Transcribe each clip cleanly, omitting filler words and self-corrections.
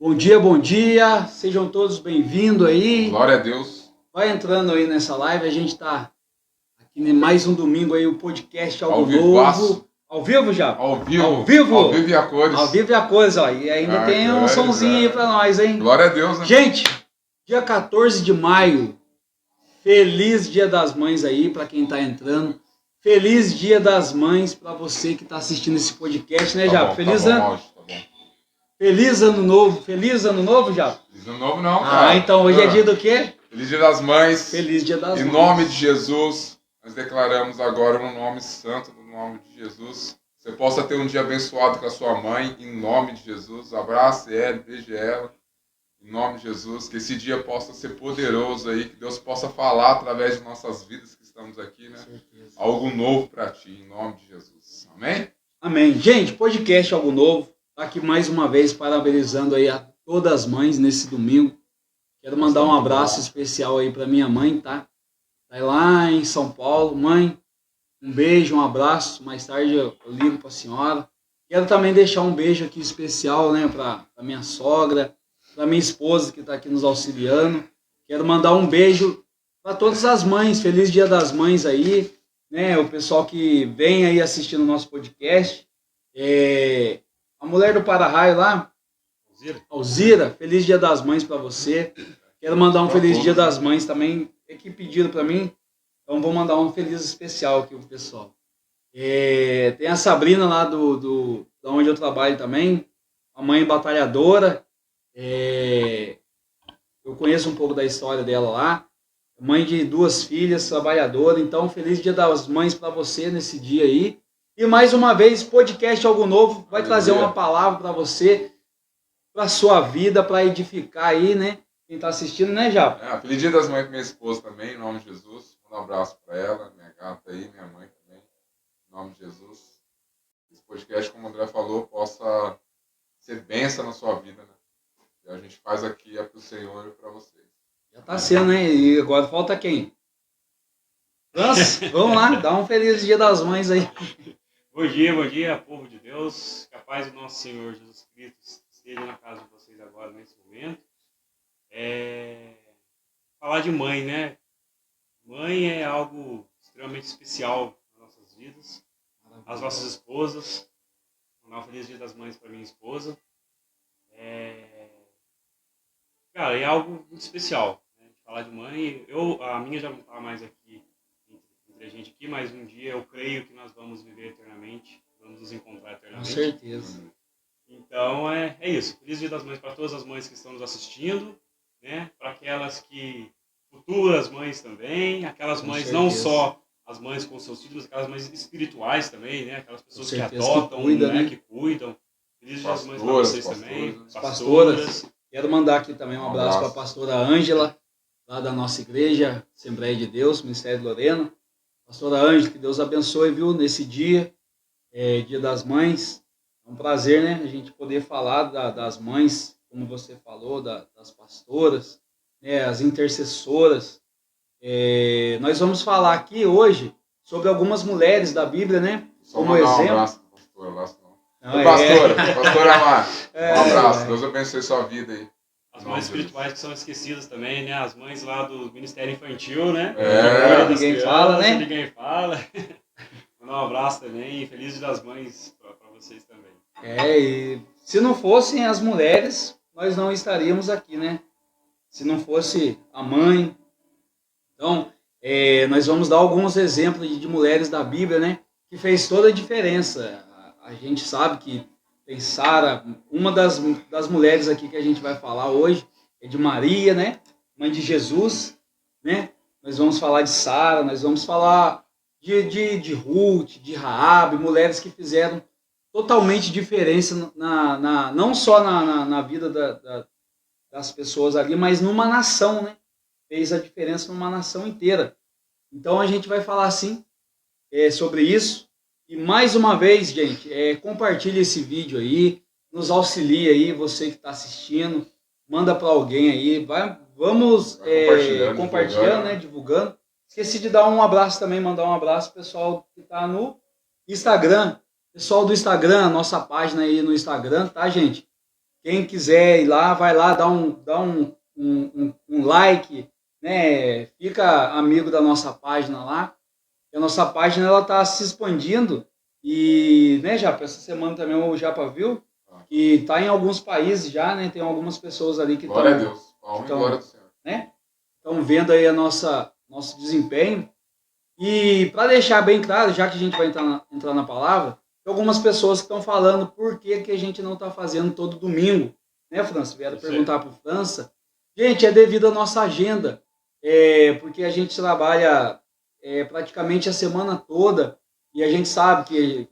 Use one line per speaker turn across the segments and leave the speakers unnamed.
Bom dia, sejam todos bem-vindos aí.
Glória a Deus.
Vai entrando aí nessa live, a gente tá aqui em mais um domingo aí, o podcast Algo Novo. Ao vivo já?
Ao vivo.
Ao vivo?
Ao vivo e a cores.
Ao vivo e a cores, ó. E ainda tem um sonzinho aí pra nós, hein?
Glória a Deus, né?
Gente, dia 14 de maio, feliz Dia das Mães aí pra quem tá entrando. Feliz Dia das Mães pra você que tá assistindo esse podcast, né, Japa? Feliz ano. Feliz ano novo. Feliz ano novo, Japa?
Feliz ano novo não, cara.
Então hoje é dia do quê?
Feliz Dia das Mães.
Feliz Dia das Mães.
Em nome de Jesus, nós declaramos agora no nome santo, no nome de Jesus. Você possa ter um dia abençoado com a sua mãe, em nome de Jesus. Abrace ela, beije ela, em nome de Jesus. Que esse dia possa ser poderoso aí, que Deus possa falar através de nossas vidas que estamos aqui, né? Algo novo para ti, em nome de Jesus. Amém?
Amém. Gente, podcast Algo Novo. Tá aqui mais uma vez parabenizando aí a todas as mães nesse domingo. Quero mandar um abraço especial aí para minha mãe, tá? Tá lá em São Paulo. Mãe, um beijo, um abraço. Mais tarde eu ligo para a senhora. Quero também deixar um beijo aqui especial, né, para minha sogra, para minha esposa que está aqui nos auxiliando. Quero mandar um beijo para todas as mães. Feliz Dia das Mães aí, né? O pessoal que vem aí assistindo o nosso podcast. A mulher do para-raio lá, Alzira, feliz Dia das Mães para você. Quero mandar um feliz Dia das Mães também. É que pediram para mim, então vou mandar um feliz especial aqui pro pessoal. Tem a Sabrina lá da onde eu trabalho também, a mãe batalhadora. Eu conheço um pouco da história dela lá. Mãe de 2 filhas, trabalhadora. Então, feliz Dia das Mães para você nesse dia aí. E mais uma vez, podcast Algo Novo vai trazer uma palavra para você, para sua vida, para edificar aí, né? Quem está assistindo, né, Japa?
Feliz Dia das Mães para minha esposa também, em nome de Jesus. Um abraço para ela, minha gata aí, minha mãe também, em nome de Jesus. Esse podcast, como o André falou, possa ser bênção na sua vida, né? E a gente faz aqui para o Senhor e para vocês.
Já está sendo, né? E agora falta quem? Vamos lá, dá um feliz Dia das Mães aí.
Bom dia, povo de Deus. Que a paz do nosso Senhor Jesus Cristo esteja na casa de vocês agora, nesse momento. Falar de mãe, né? Mãe é algo extremamente especial nas nossas vidas. As nossas esposas. Vou dar um feliz Dia das Mães para minha esposa. Cara, é algo muito especial, né? Falar de mãe. A minha já não está mais aqui entre a gente aqui, mas um dia eu creio que nós vamos viver eternamente, vamos nos encontrar eternamente.
Com certeza.
Então é isso. Feliz Dia das Mães para todas as mães que estão nos assistindo, né? Para aquelas que futuras mães também, aquelas mães não só as mães com seus filhos, aquelas mães espirituais também, né? Aquelas pessoas que adotam, que cuidam, né? Que cuidam. Feliz Dia das Mães para vocês também.
Pastoras. Quero mandar aqui também um abraço para a pastora Ângela, lá da nossa igreja, Assembleia de Deus, Ministério Lorena. Pastora Ângela, que Deus abençoe, viu, nesse dia, Dia das Mães. É um prazer, né, a gente poder falar das mães, como você falou, das pastoras, né, as intercessoras. Nós vamos falar aqui hoje sobre algumas mulheres da Bíblia, né, como exemplo.
Um abraço, pastora Amar, um abraço, Deus abençoe sua vida aí.
As mães espirituais que são esquecidas também, né? As mães lá do Ministério Infantil, né?
Ninguém fala, né?
Ninguém fala. Mandar um abraço também. Feliz Dia das Mães para vocês também.
E se não fossem as mulheres, nós não estaríamos aqui, né? Se não fosse a mãe. Então, nós vamos dar alguns exemplos de mulheres da Bíblia, né? Que fez toda a diferença. A gente sabe que tem Sara, uma das mulheres aqui que a gente vai falar hoje é de Maria, né? Mãe de Jesus, né? Nós vamos falar de Sara, nós vamos falar de Ruth, de Raabe, mulheres que fizeram totalmente diferença não só na vida das pessoas ali, mas numa nação, né? Fez a diferença numa nação inteira. Então a gente vai falar assim sobre isso. E mais uma vez, gente, compartilhe esse vídeo aí, nos auxilie aí, você que está assistindo, manda para alguém aí, vamos compartilhando, né, divulgando. Esqueci de dar um abraço também, mandar um abraço pro pessoal que está no Instagram. Pessoal do Instagram, nossa página aí no Instagram, tá, gente? quem quiser ir lá, vai lá, dá um like, né? Fica amigo da nossa página lá. E a nossa página ela está se expandindo e, né, Japa, essa semana também o Japa viu que está em alguns países já, né? Tem algumas pessoas ali que estão,
Glória a Deus. Honra e glória do Senhor.
né? Estão vendo aí nosso desempenho. E para deixar bem claro, já que a gente vai entrar na palavra, tem algumas pessoas que estão falando por que a gente não está fazendo todo domingo, né, França? Vieram perguntar para o França. Gente, é devido à nossa agenda, porque a gente trabalha praticamente a semana toda e a gente sabe que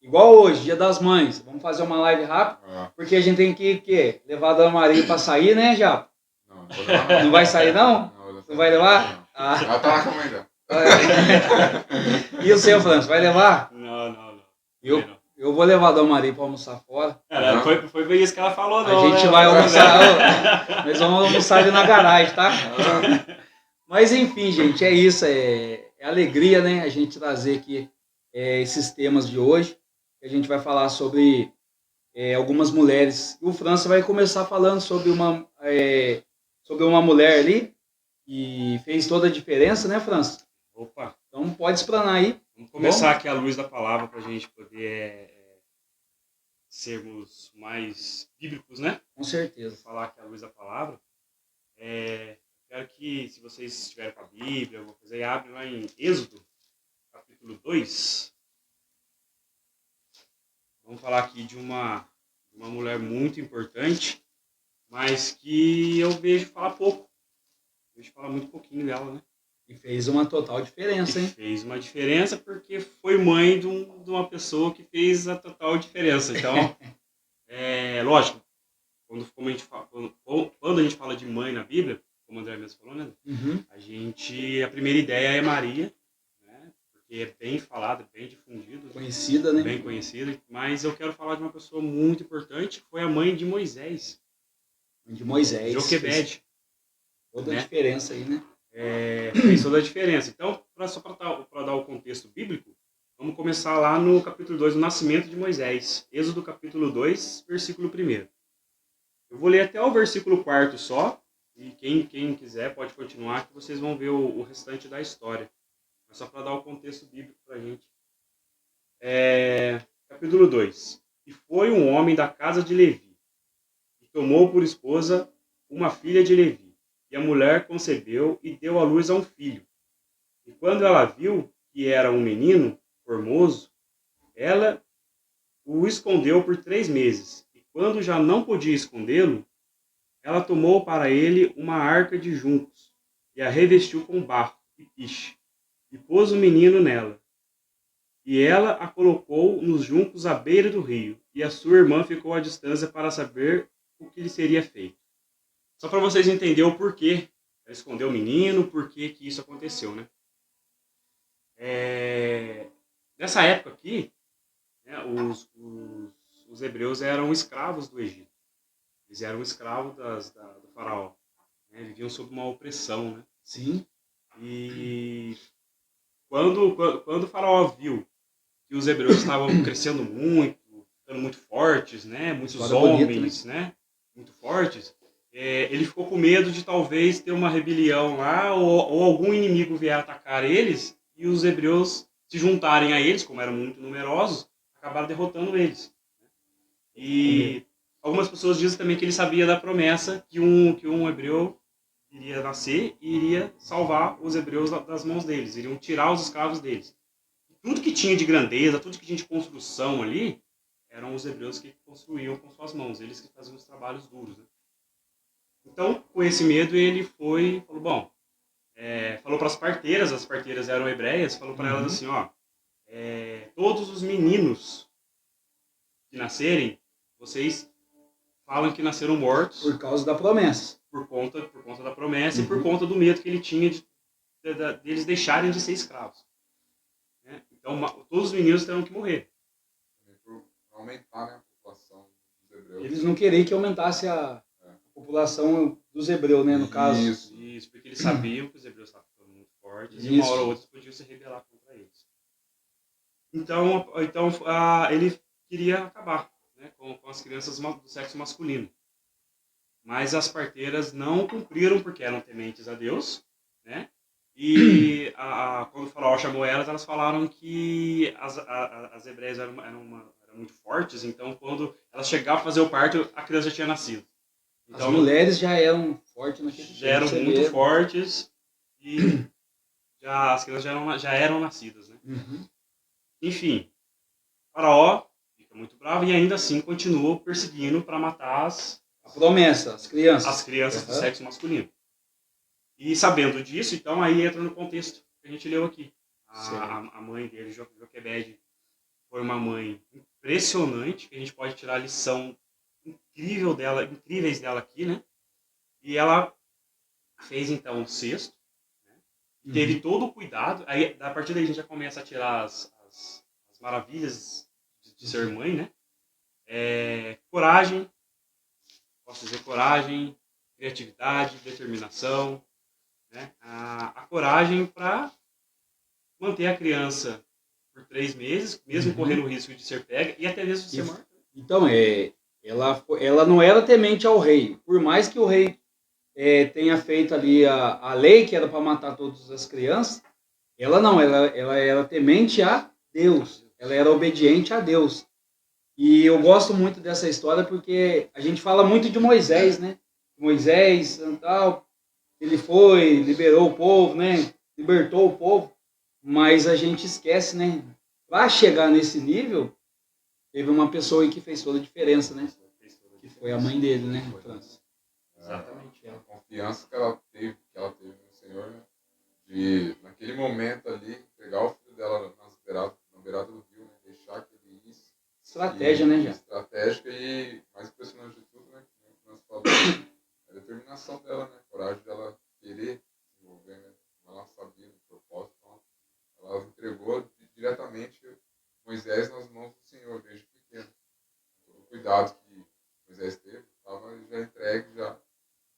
igual hoje, Dia das Mães, vamos fazer uma live rápida, porque a gente tem que levar a Dona Maria para sair, né, Japa?
Não vou levar não.
Não vai sair, não? Não vai levar?
Ela tá lá com ainda.
E o seu, França, vai levar?
Não.
Eu vou levar a Dona Maria para almoçar fora.
Foi bem isso que ela falou, não.
A gente vai almoçar. Nós vamos almoçar ali na garagem, tá? Mas enfim, gente, é isso. É alegria, né? A gente trazer aqui esses temas de hoje. A gente vai falar sobre algumas mulheres. E o França vai começar falando sobre uma mulher ali que fez toda a diferença, né, França?
Opa!
Então pode explanar aí.
Vamos começar aqui à luz da palavra para a gente poder sermos mais bíblicos, né?
Com certeza.
Vou falar aqui à luz da palavra. Quero que, se vocês estiverem com a Bíblia, alguma coisa aí, abre lá em Êxodo, capítulo 2. Vamos falar aqui de uma mulher muito importante, mas que eu vejo falar pouco. Eu vejo falar muito pouquinho dela, né?
E fez uma total diferença, hein?
Fez uma diferença porque foi mãe de uma pessoa que fez a total diferença. Então, lógico, quando a gente fala de mãe na Bíblia, como o André mesmo falou, né?
Uhum.
A primeira ideia é Maria, né? Porque é bem falada, bem difundida.
Conhecida, né?
Bem conhecida. Mas eu quero falar de uma pessoa muito importante, que foi a mãe de Moisés.
De Moisés.
Joquebede.
Toda a diferença aí, né?
Fez toda a diferença. Então, só para dar o contexto bíblico, vamos começar lá no capítulo 2, o nascimento de Moisés. Êxodo capítulo 2, versículo 1. Eu vou ler até o versículo 4 só, e quem quiser pode continuar, que vocês vão ver o restante da história. Mas só para dar o contexto bíblico para a gente. Capítulo 2. E foi um homem da casa de Levi, e tomou por esposa uma filha de Levi. E a mulher concebeu e deu à luz a um filho. E quando ela viu que era um menino formoso, ela o escondeu por 3 meses. E quando já não podia escondê-lo, ela tomou para ele uma arca de juncos e a revestiu com barro e piche, e pôs o menino nela. E ela a colocou nos juncos à beira do rio, e a sua irmã ficou à distância para saber o que lhe seria feito. Só para vocês entenderem o porquê ela escondeu o menino, por que isso aconteceu, né? Nessa época aqui, né, os hebreus eram escravos do Egito. Eles eram escravos do faraó. Né? Viviam sob uma opressão, né?
Sim.
E quando o faraó viu que os hebreus estavam crescendo muito, ficando muito fortes, né? Muitos homens, né? Muito fortes, ele ficou com medo de talvez ter uma rebelião lá ou algum inimigo vier atacar eles e os hebreus se juntarem a eles, como eram muito numerosos, acabaram derrotando eles. E algumas pessoas dizem também que ele sabia da promessa que um hebreu iria nascer e iria salvar os hebreus das mãos deles, iriam tirar os escravos deles. Tudo que tinha de grandeza, tudo que tinha de construção ali, eram os hebreus que construíam com suas mãos, eles que faziam os trabalhos duros, né? Então, com esse medo, ele falou, bom, falou para as parteiras eram hebreias, falou para elas assim, todos os meninos que nascerem, vocês falam que nasceram mortos.
Por causa da promessa.
Por conta da promessa e por conta do medo que ele tinha de eles deixarem de ser escravos. Né? Então, todos os meninos terão que morrer.
Para aumentar, né, a população dos hebreus.
Eles não queriam que aumentasse a população dos hebreus, né, no caso.
Isso, porque eles sabiam que os hebreus estavam ficando muito fortes e uma hora ou outra podiam se rebelar contra eles. Então ele queria acabar, né, com as crianças do sexo masculino. Mas as parteiras não cumpriram porque eram tementes a Deus, né? E quando o faraó chamou elas falaram que as hebreias eram muito fortes, então quando elas chegavam a fazer o parto, a criança já tinha nascido. Então,
as mulheres já eram fortes naquele tempo.
Já eram muito fortes e as crianças já eram nascidas, né?
Uhum.
Enfim, o faraó fica muito bravo e ainda assim continua perseguindo para matar
a promessa, as crianças.
As crianças do sexo masculino. E sabendo disso, então aí entra no contexto que a gente leu aqui. A mãe dele, Joquebede, foi uma mãe impressionante, que a gente pode tirar a lição incríveis dela aqui, né? E ela fez então um cesto, né? Teve todo o cuidado. Aí, a partir daí a gente já começa a tirar as maravilhas de ser mãe, né? Coragem, posso dizer coragem, criatividade, determinação, né? A coragem para manter a criança por 3 meses, mesmo correndo o risco de ser pega e até mesmo de ser morta.
Então, ela não era temente ao rei. Por mais que o rei tenha feito ali a lei que era para matar todas as crianças, ela era temente a Deus. Ela era obediente a Deus. E eu gosto muito dessa história porque a gente fala muito de Moisés, né? Moisés, tal, ele foi, liberou o povo, né? Libertou o povo, mas a gente esquece, né? Para chegar nesse nível, teve uma pessoa aí que fez toda a diferença, né? Que foi a mãe dele, né?
Exatamente. A confiança que ela teve no Senhor, né? De, naquele momento ali, pegar o filho dela na beirada do rio, né? Deixar que ele ia.
Estratégia, né, já?
Estratégica e mais impressionante de tudo, né? Como nós falamos, a determinação dela, né? A coragem dela querer desenvolver, né? Ela sabia do propósito, então ela entregou diretamente Moisés nas mãos do Senhor, desde pequeno. Todo o cuidado que Moisés teve, estava já entregue já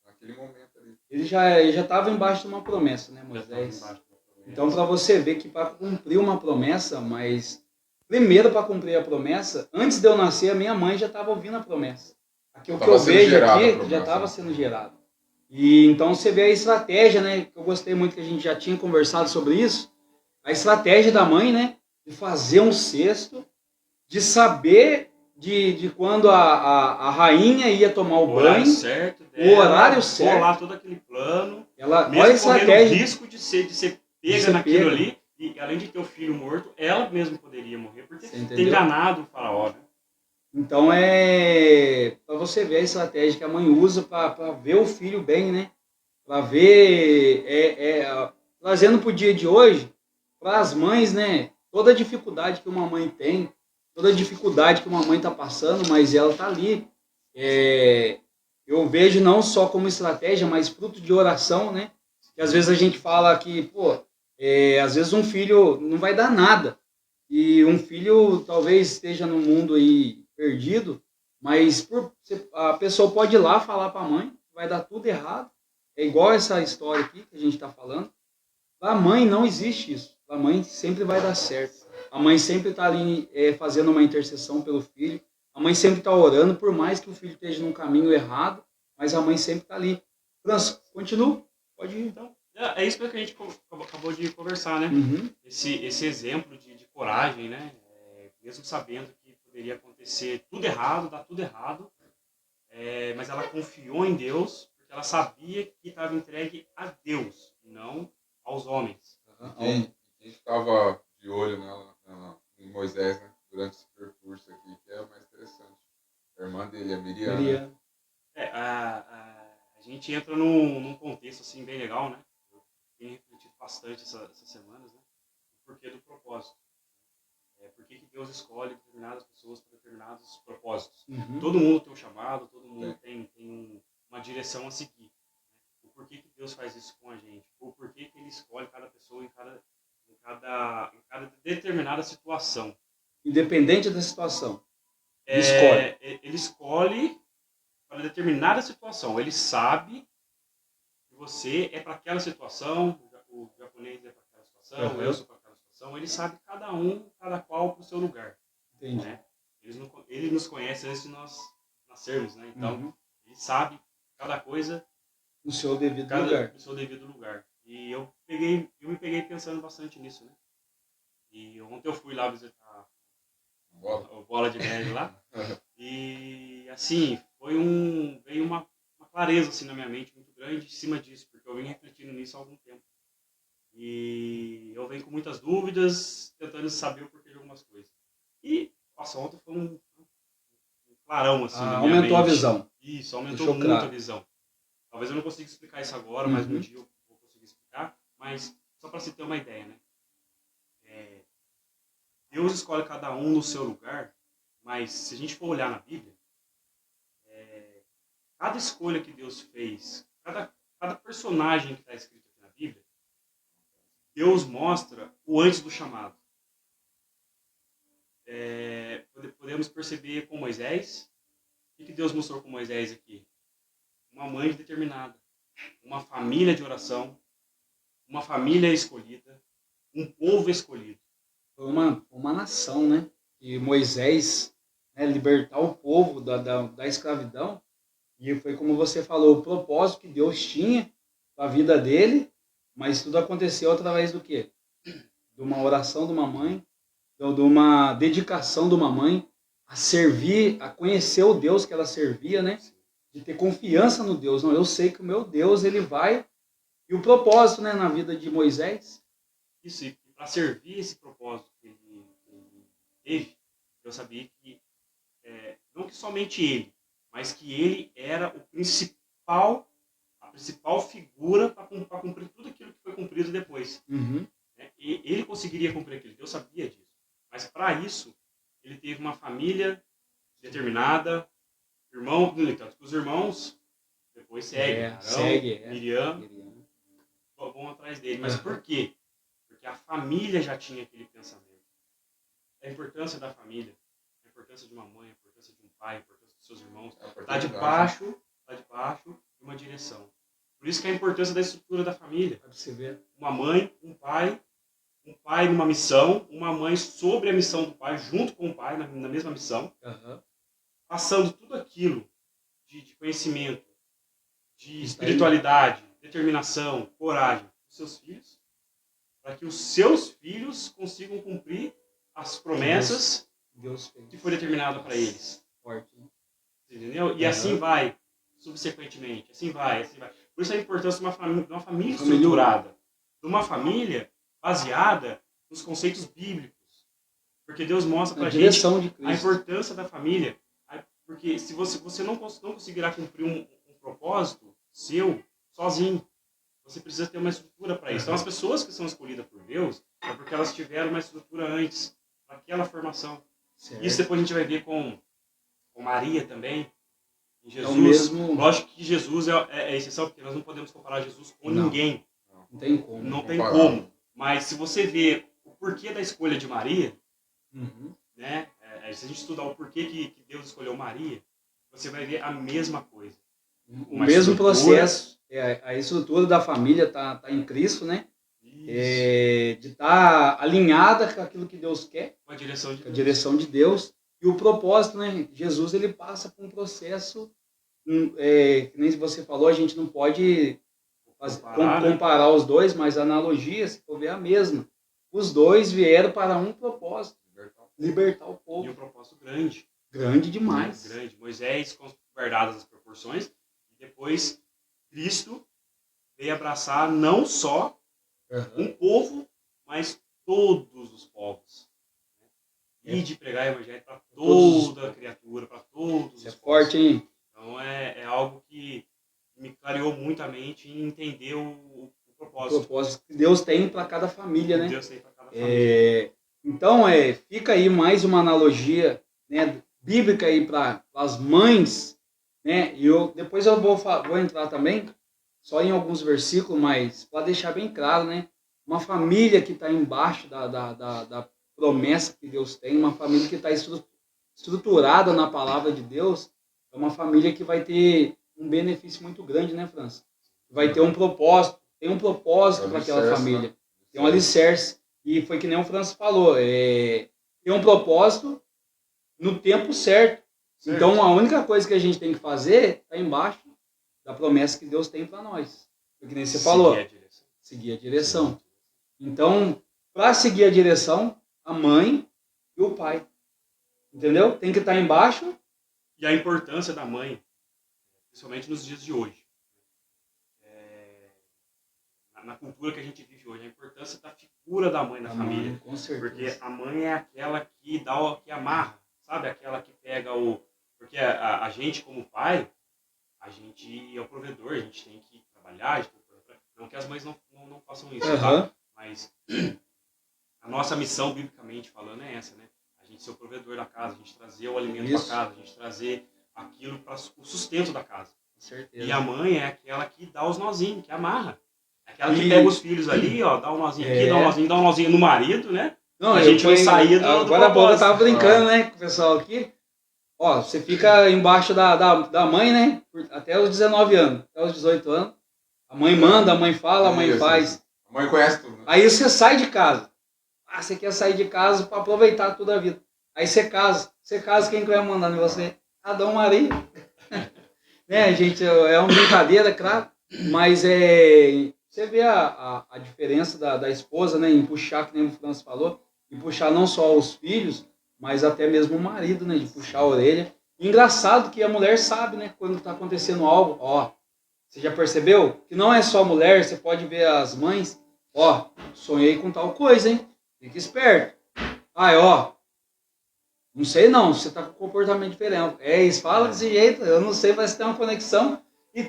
naquele momento ali.
Ele já estava embaixo de uma promessa, né, Moisés? Então, para você ver que para cumprir uma promessa, mas primeiro para cumprir a promessa, antes de eu nascer, a minha mãe já estava ouvindo a promessa. Aqui, o que eu vejo aqui já estava sendo gerado. E então você vê a estratégia, né? Que eu gostei muito que a gente já tinha conversado sobre isso. A estratégia da mãe, né? De fazer um cesto, de saber de quando a rainha ia tomar o banho,
certo dela,
o horário certo,
bolar todo aquele plano,
ela,
mesmo
olha a estratégia,
correndo o risco de ser pega naquilo ali, e além de ter o filho morto, ela mesma poderia morrer, porque tem enganado o faraó, né?
Então para você ver a estratégia que a mãe usa para ver o filho bem, né? Para ver, trazendo para o dia de hoje, para as mães, né? Toda a dificuldade que uma mãe tem, toda a dificuldade que uma mãe está passando, mas ela está ali. Eu vejo não só como estratégia, mas fruto de oração, né? Que às vezes a gente fala que, às vezes um filho não vai dar nada. E um filho talvez esteja no mundo aí perdido, mas a pessoa pode ir lá falar para a mãe, vai dar tudo errado. É igual essa história aqui que a gente está falando. Para a mãe não existe isso. Para a mãe sempre vai dar certo. A mãe sempre está ali fazendo uma intercessão pelo filho. A mãe sempre está orando, por mais que o filho esteja num caminho errado, mas a mãe sempre está ali. França, continua. Pode ir.
Então, é isso que a gente acabou de conversar, né?
Uhum.
Esse exemplo de coragem, né? Mesmo sabendo que poderia acontecer tudo errado, dar tudo errado, mas ela confiou em Deus, porque ela sabia que estava entregue a Deus, e não aos homens.
Quem estava de olho nela, em Moisés, né, durante esse percurso aqui, que é o mais interessante. A irmã dele, a Miriam.
A gente entra num contexto assim, bem legal, né? Eu tenho refletido bastante essas semanas, né? O porquê do propósito. Por que Deus escolhe determinadas pessoas para determinados propósitos.
Uhum.
Todo mundo tem um chamado, todo mundo tem uma direção a seguir. O porquê que Deus faz isso com a gente. O porquê que Ele escolhe cada pessoa em cada determinada situação.
Independente da situação.
Ele escolhe para determinada situação. Ele sabe que você é para aquela situação, o japonês é para aquela situação, eu sou para aquela situação. Ele sabe cada qual para o seu lugar.
Entendi.
Né? Ele nos conhece antes de nós nascermos, né? Então,
Uhum.
ele sabe cada coisa
No seu devido lugar.
no seu devido lugar. E eu me peguei pensando bastante nisso, né? E ontem eu fui lá visitar
Bola.
o Bola de Neve lá. E, assim, veio uma clareza assim, na minha mente muito grande em cima disso, porque eu venho refletindo nisso há algum tempo. E eu venho com muitas dúvidas, tentando saber o porquê de algumas coisas. E, nossa, ontem foi um clarão, assim, na minha
Aumentou a
mente.
visão.
Isso, aumentou
Deixou
muito
claro.
a visão. Talvez eu não consiga explicar isso agora, mas um
Uhum.
dia eu vou conseguir explicar. Mas, só para você ter uma ideia, né? Deus escolhe cada um no seu lugar, mas se a gente for olhar na Bíblia, cada escolha que Deus fez, cada personagem que está escrito aqui na Bíblia, Deus mostra o antes do chamado. Podemos perceber com Moisés, o que Deus mostrou com Moisés aqui? Uma mãe determinada, uma família de oração, uma família escolhida, um povo escolhido.
Foi uma nação, né? E Moisés, né, libertar o povo da escravidão. E foi como você falou, o propósito que Deus tinha para a vida dele, mas tudo aconteceu através do quê? De uma oração de uma mãe, de uma dedicação de uma mãe a servir, a conhecer o Deus que ela servia, né? De ter confiança no Deus. Não, eu sei que o meu Deus, ele vai. E o propósito, né, na vida de Moisés.
Isso, e para servir esse propósito que ele teve, eu sabia que, não que somente ele, mas que ele era a principal figura para cumprir tudo aquilo que foi cumprido depois.
Uhum.
E ele conseguiria cumprir aquilo, eu sabia disso. Mas para isso, ele teve uma família determinada, tanto que os irmãos depois seguem, Arão, Miriam, vão atrás dele. Mas por quê? Porque a família já tinha aquele pensamento. A importância da família, a importância de uma mãe, a importância de um pai, a importância dos seus irmãos, está debaixo de uma direção. Por isso que a importância da estrutura da família.
Para você ver.
Uma mãe, um pai numa missão, uma mãe sobre a missão do pai, junto com o pai, na mesma missão, passando tudo aquilo de conhecimento, de espiritualidade, determinação, coragem dos seus filhos, para que os seus filhos consigam cumprir as promessas que foi determinada para eles.
Forte, né?
Entendeu? E assim vai, subsequentemente, assim vai. Por isso a importância de uma família estruturada, de uma família baseada nos conceitos bíblicos. Porque Deus mostra para a gente a importância da família. Porque se você não conseguirá cumprir um propósito seu sozinho, você precisa ter uma estrutura para isso. Então as pessoas que são escolhidas por Deus é porque elas tiveram uma estrutura antes, para aquela formação. Certo. Isso depois a gente vai ver com Maria também. E Jesus, lógico que Jesus é exceção, porque nós não podemos comparar Jesus com ninguém.
Não tem como.
Não tem como. Mas se você vê o porquê da escolha de Maria, né? Se a gente estudar o porquê que Deus escolheu Maria, você vai ver a mesma coisa.
O mesmo processo, a estrutura da família tá em Cristo, né? De estar alinhada com aquilo que Deus quer,
com a
direção de Deus. E o propósito, né? Jesus, ele passa por um processo, que nem você falou, a gente não pode comparar os dois, mas a analogia, se for ver, é a mesma. Os dois vieram para um propósito, libertar o povo.
E um propósito grande.
Grande demais.
Grande. Moisés, guardadas as proporções, e depois Cristo veio abraçar não só um povo, mas todos os povos. E de pregar o evangelho para toda a criatura, para todos os povos.
Forte, hein?
Então é algo que me clareou muito a mente em entender o propósito.
O propósito que Deus tem para cada família, né?
Deus tem para cada família.
Então, fica aí mais uma analogia, né, bíblica aí para as mães, né? E depois eu vou entrar também só em alguns versículos, mas para deixar bem claro, né? Uma família que está embaixo da promessa que Deus tem, uma família que está estruturada na palavra de Deus, é uma família que vai ter um benefício muito grande, né, França? Vai ter um propósito, tem um propósito para aquela família, né? Tem um alicerce. E foi que nem o França falou, tem um propósito, no tempo certo. Então, a única coisa que a gente tem que fazer está embaixo da promessa que Deus tem para nós. Porque nem você falou, seguir a direção. Então, para seguir a direção, a mãe e o pai. Entendeu? Tem que estar embaixo.
E a importância da mãe, principalmente nos dias de hoje. Na cultura que a gente vive hoje, a importância da figura da mãe na família.
Mãe, com certeza.
Porque a mãe é aquela que que amarra, sabe? Aquela que pega o... Porque a gente, como pai, a gente é o provedor, a gente tem que trabalhar, a gente tem que... Não que as mães não façam isso, tá? Mas a nossa missão, biblicamente falando, é essa, né? A gente ser o provedor da casa, a gente trazer o alimento para casa, a gente trazer aquilo para o sustento da casa.
Com certeza.
E a mãe é aquela que dá os nozinhos, que amarra. Aquela que pega os filhos ali, ó, dá um nozinho aqui, dá um nozinho no marido, né?
Não,
a gente não saía do
agora a boca tava brincando, né, com o pessoal aqui. Ó, você fica embaixo da mãe, né, até os 19 anos, até os 18 anos. A mãe manda, a mãe fala, a mãe faz.
A mãe conhece tudo, né?
Aí você sai de casa. Você quer sair de casa para aproveitar toda a vida. Aí você casa. Você casa, quem que vai mandar em você? Adão Maria. Né, gente, é uma brincadeira, claro, mas você vê a diferença da esposa, né, em puxar, que nem o Francis falou, em puxar não só os filhos, mas até mesmo o marido, né, de puxar a orelha. E engraçado que a mulher sabe, né, quando está acontecendo algo. Ó, você já percebeu? Que não é só a mulher, você pode ver as mães. Ó, sonhei com tal coisa, hein? Fica esperto. Ai, ó, não sei não, você está com comportamento diferente. Eles falam desse jeito, eu não sei, mas tem uma conexão. E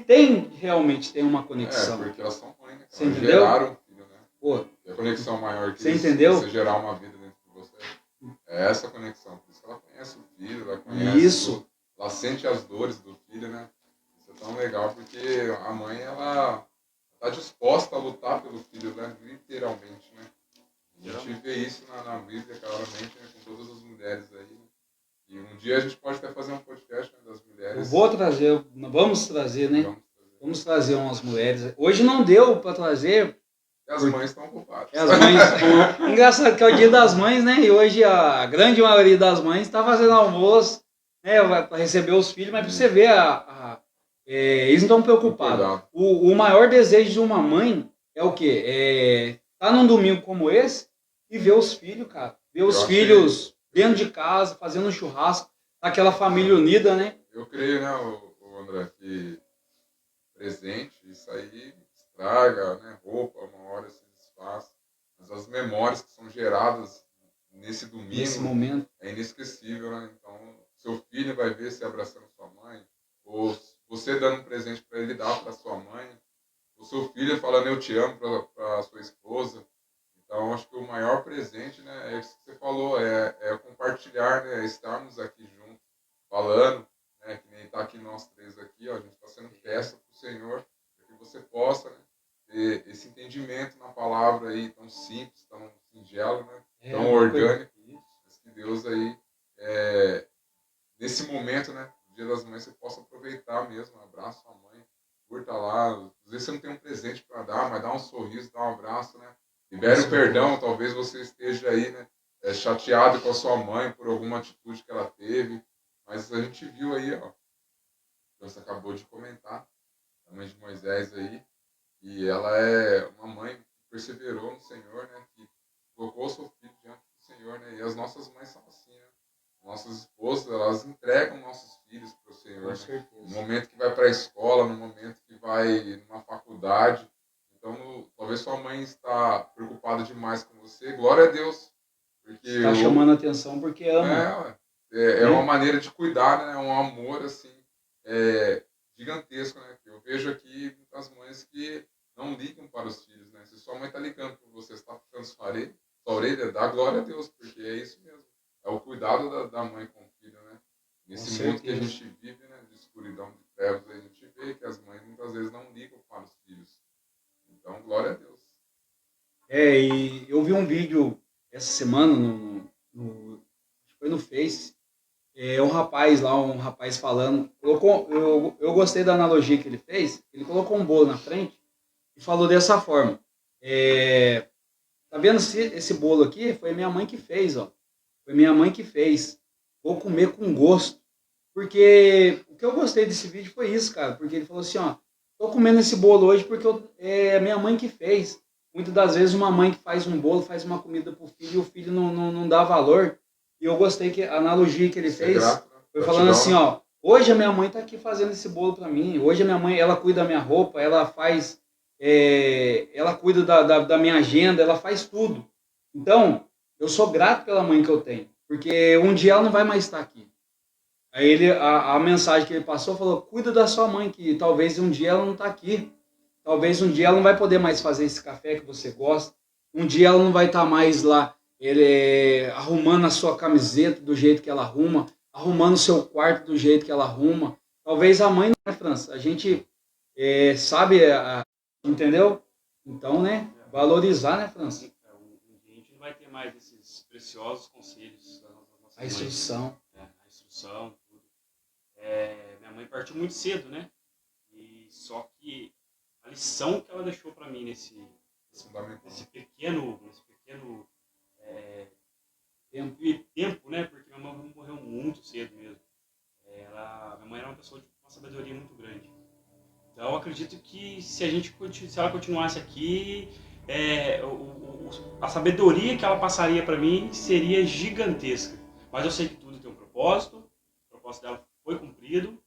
realmente tem uma conexão.
Porque elas são mães, né?
Você entendeu?
Geraram um filho, né?
Pô,
e a conexão maior que
você entendeu?
Você gerar uma vida dentro de você. É essa conexão. Por isso que ela conhece o filho, ela conhece
isso.
Ela sente as dores do filho, né? Isso é tão legal, porque a mãe, ela está disposta a lutar pelo filho, né? Literalmente, né? A gente vê isso na Bíblia, claramente, né? Com todas as mulheres aí, né? E um dia a gente pode até fazer um podcast, né, das mulheres.
Eu vou trazer, vamos trazer, né? Vamos trazer umas mulheres. Hoje não deu para trazer.
E as mães estão ocupadas.
As mães. Engraçado que é o dia das mães, né? E hoje a grande maioria das mães está fazendo almoço, né? Para receber os filhos, mas para você ver, eles não estão preocupados. O maior desejo de uma mãe é o quê? Tá num domingo como esse e ver os filhos, cara. Ver os filhos dentro de casa, fazendo um churrasco, aquela família unida, né?
Eu creio, né, o André, que presente, isso aí estraga, né, roupa, uma hora se desfaz, mas as memórias que são geradas nesse domingo,
nesse momento,
é inesquecível, né? Então, seu filho vai ver você abraçando sua mãe, ou você dando um presente para ele dar para sua mãe, o seu filho falando eu te amo para sua esposa. Então, acho que o maior presente, né, é isso que você falou, é compartilhar, né, é estarmos aqui juntos, falando, né, que nem está aqui nós três aqui, ó, a gente está sendo peça para o Senhor, para que você possa, né, ter esse entendimento na palavra aí tão simples, tão singelo, né, tão orgânico, mas que Deus aí, nesse momento, né, no Dia das Mães, você possa aproveitar mesmo, abraça sua mãe, curta lá, às vezes você não tem um presente para dar, mas dá um sorriso, dá um abraço, né, libere o perdão, talvez você esteja aí, né, chateado com a sua mãe por alguma atitude que ela teve, mas a gente viu aí, ó, você acabou de comentar, a mãe de Moisés aí, e ela é uma mãe que perseverou no Senhor, né, que colocou o seu filho diante do Senhor, né, e as nossas mães são assim, né, nossas esposas, elas entregam nossos filhos para o Senhor, né, no momento que vai para a escola, no momento que vai numa faculdade. Então, talvez sua mãe está preocupada demais com você. Glória a Deus. Porque
está chamando a atenção porque ama.
É uma maneira de cuidar, né? É um amor, assim, gigantesco, né? Eu vejo aqui muitas mães que não ligam para os filhos, né? Se sua mãe está ligando para você, está puxando sua orelha, dá glória a Deus, porque é isso mesmo. É o cuidado da mãe com o filho, né? Nesse mundo que a gente vive, né? De escuridão, de trevas, a gente vê que as mães muitas vezes não ligam para os filhos. Então, glória a Deus.
E eu vi um vídeo essa semana, acho que foi no Face, um rapaz falando, eu gostei da analogia que ele fez, ele colocou um bolo na frente e falou dessa forma, tá vendo esse bolo aqui? Foi minha mãe que fez, ó. Foi minha mãe que fez. vou comer com gosto. Porque o que eu gostei desse vídeo foi isso, cara. Porque ele falou assim, ó, tô comendo esse bolo hoje porque é minha mãe que fez. Muitas das vezes uma mãe que faz um bolo, faz uma comida pro filho e o filho não dá valor. E eu gostei que a analogia que ele fez foi falando assim, ó, hoje a minha mãe tá aqui fazendo esse bolo para mim. Hoje a minha mãe, ela cuida da minha roupa, ela faz, ela cuida da minha agenda, ela faz tudo. Então, eu sou grato pela mãe que eu tenho, porque um dia ela não vai mais estar aqui. Aí a mensagem que ele passou falou, cuida da sua mãe, que talvez um dia ela não está aqui. Talvez um dia ela não vai poder mais fazer esse café que você gosta. Um dia ela não vai estar mais lá arrumando a sua camiseta do jeito que ela arruma, arrumando o seu quarto do jeito que ela arruma. Talvez a mãe não, né, França? A gente sabe, entendeu? Então, né, valorizar, né, França?
A gente não vai ter mais esses preciosos conselhos das nossas
A instrução.
A instrução, tudo. Minha mãe partiu muito cedo, né? E só que a lição que ela deixou para mim nesse pequeno tempo, né? Porque minha mãe morreu muito cedo mesmo. Minha mãe era uma pessoa de uma sabedoria muito grande. Então eu acredito que se ela continuasse aqui, a sabedoria que ela passaria para mim seria gigantesca. Mas eu sei que tudo tem um propósito. O propósito dela foi cumprido.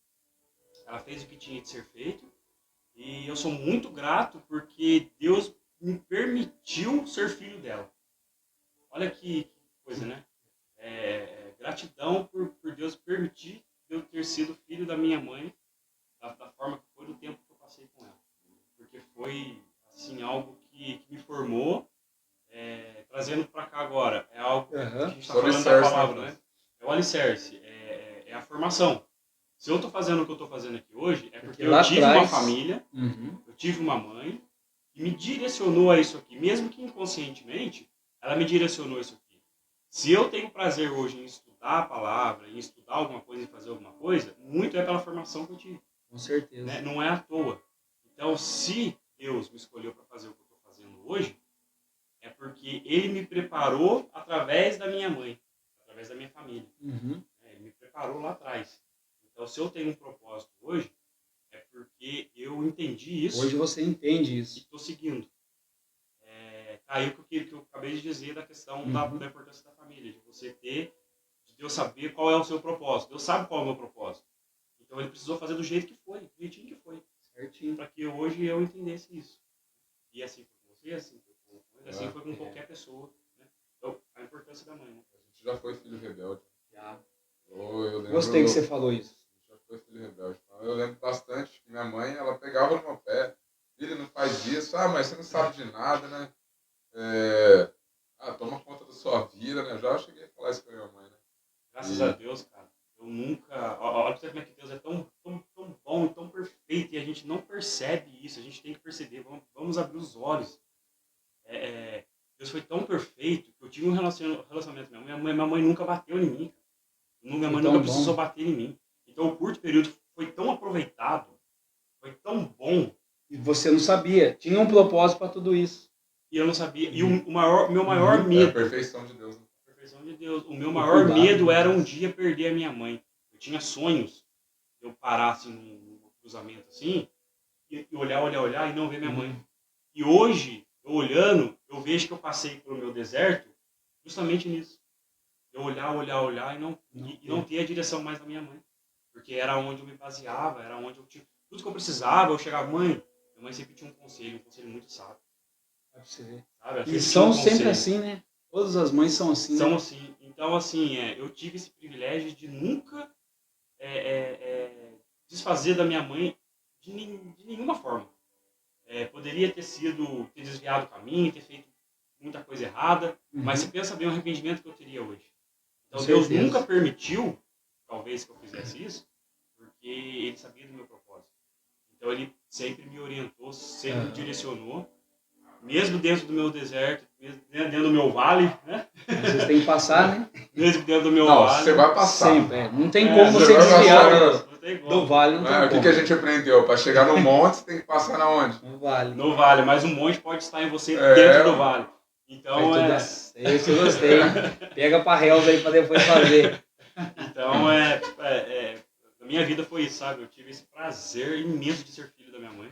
Ela fez o que tinha de ser feito. E eu sou muito grato porque Deus me permitiu ser filho dela. Olha que coisa, né? Gratidão por Deus permitir eu ter sido filho da minha mãe da forma que foi, do tempo que eu passei com ela. Porque foi assim, algo que me formou, trazendo para cá agora. É algo que a gente está falando da palavra, né? É o alicerce, é a formação. Se eu estou fazendo o que eu estou fazendo aqui hoje, é porque eu tive uma família, eu tive uma mãe, que me direcionou a isso aqui. Mesmo que inconscientemente, ela me direcionou a isso aqui. Se eu tenho prazer hoje em estudar a palavra, em estudar alguma coisa, em fazer alguma coisa, muito é pela formação que eu tive.
Com certeza.
Né? Não é à toa. Então, se Deus me escolheu para fazer o que eu estou fazendo hoje, é porque Ele me preparou através da minha mãe, através da minha família. Ele me preparou lá atrás. Então, se eu tenho um propósito hoje, é porque eu entendi isso.
Hoje você entende isso.
E estou seguindo. Aí o que eu acabei de dizer da questão da importância da família, de você ter, de Deus saber qual é o seu propósito. Deus sabe qual é o meu propósito. Então, Ele precisou fazer do jeito que foi, do jeitinho que foi.
Certinho.
Para que hoje eu entendesse isso. E assim foi com você, assim foi com ele, assim foi com qualquer pessoa. Né? Então, a importância da mãe. Né?
A gente já foi filho rebelde.
Já.
Gostei
que você falou isso.
Já foi filho rebelde. Eu lembro bastante que minha mãe, ela pegava no meu pé. Filho, não faz isso. Mas você não sabe de nada, né? Toma conta da sua vida, né? Eu já cheguei a falar isso com a minha mãe, né?
Graças a Deus, cara. Eu nunca... Olha pra você como é que Deus é tão bom, tão perfeito, e a gente não percebe isso. A gente tem que perceber. Vamos abrir os olhos. Deus foi tão perfeito que eu tive um relacionamento com minha mãe nunca bateu em mim. Minha mãe nunca precisou bater em mim. Então, o curto período foi tão aproveitado, foi tão bom.
E você não sabia. Tinha um propósito para tudo isso.
E eu não sabia. E meu maior medo...
É a perfeição de Deus.
A perfeição de Deus. O meu maior medo era um dia perder a minha mãe. Eu tinha sonhos. Eu parar assim, num cruzamento assim, e olhar e não ver minha mãe. E hoje, eu olhando, eu vejo que eu passei pelo meu deserto justamente nisso. Eu olhar e não ter a direção mais da minha mãe. Porque era onde eu me baseava, era onde eu tinha... Tudo que eu precisava, eu chegava, minha mãe sempre tinha um conselho muito sábio.
Sabe?
E
são sempre assim, né? Todas as mães são assim.
São assim. Então, assim, eu tive esse privilégio de nunca desfazer da minha mãe de nenhuma forma. Poderia ter desviado o caminho, ter feito muita coisa errada, mas você pensa bem o arrependimento que eu teria hoje. Então, Deus nunca permitiu, talvez, que eu fizesse isso, porque Ele sabia do meu propósito. Então, Ele sempre me orientou, sempre me direcionou, mesmo dentro do meu deserto, mesmo dentro do meu vale, né?
Vocês têm que passar, né?
Mesmo dentro do meu vale.
Você vai passar.
Sempre, Não tem como você desviar do vale.
O que a gente aprendeu? Para chegar no monte, você tem que passar na onde?
No vale.
No vale, mas um monte pode estar em você dentro do vale. Então,
Esse eu gostei. Pega para réus aí para depois fazer.
Então, na minha vida foi isso, sabe? Eu tive esse prazer imenso de ser filho da minha mãe.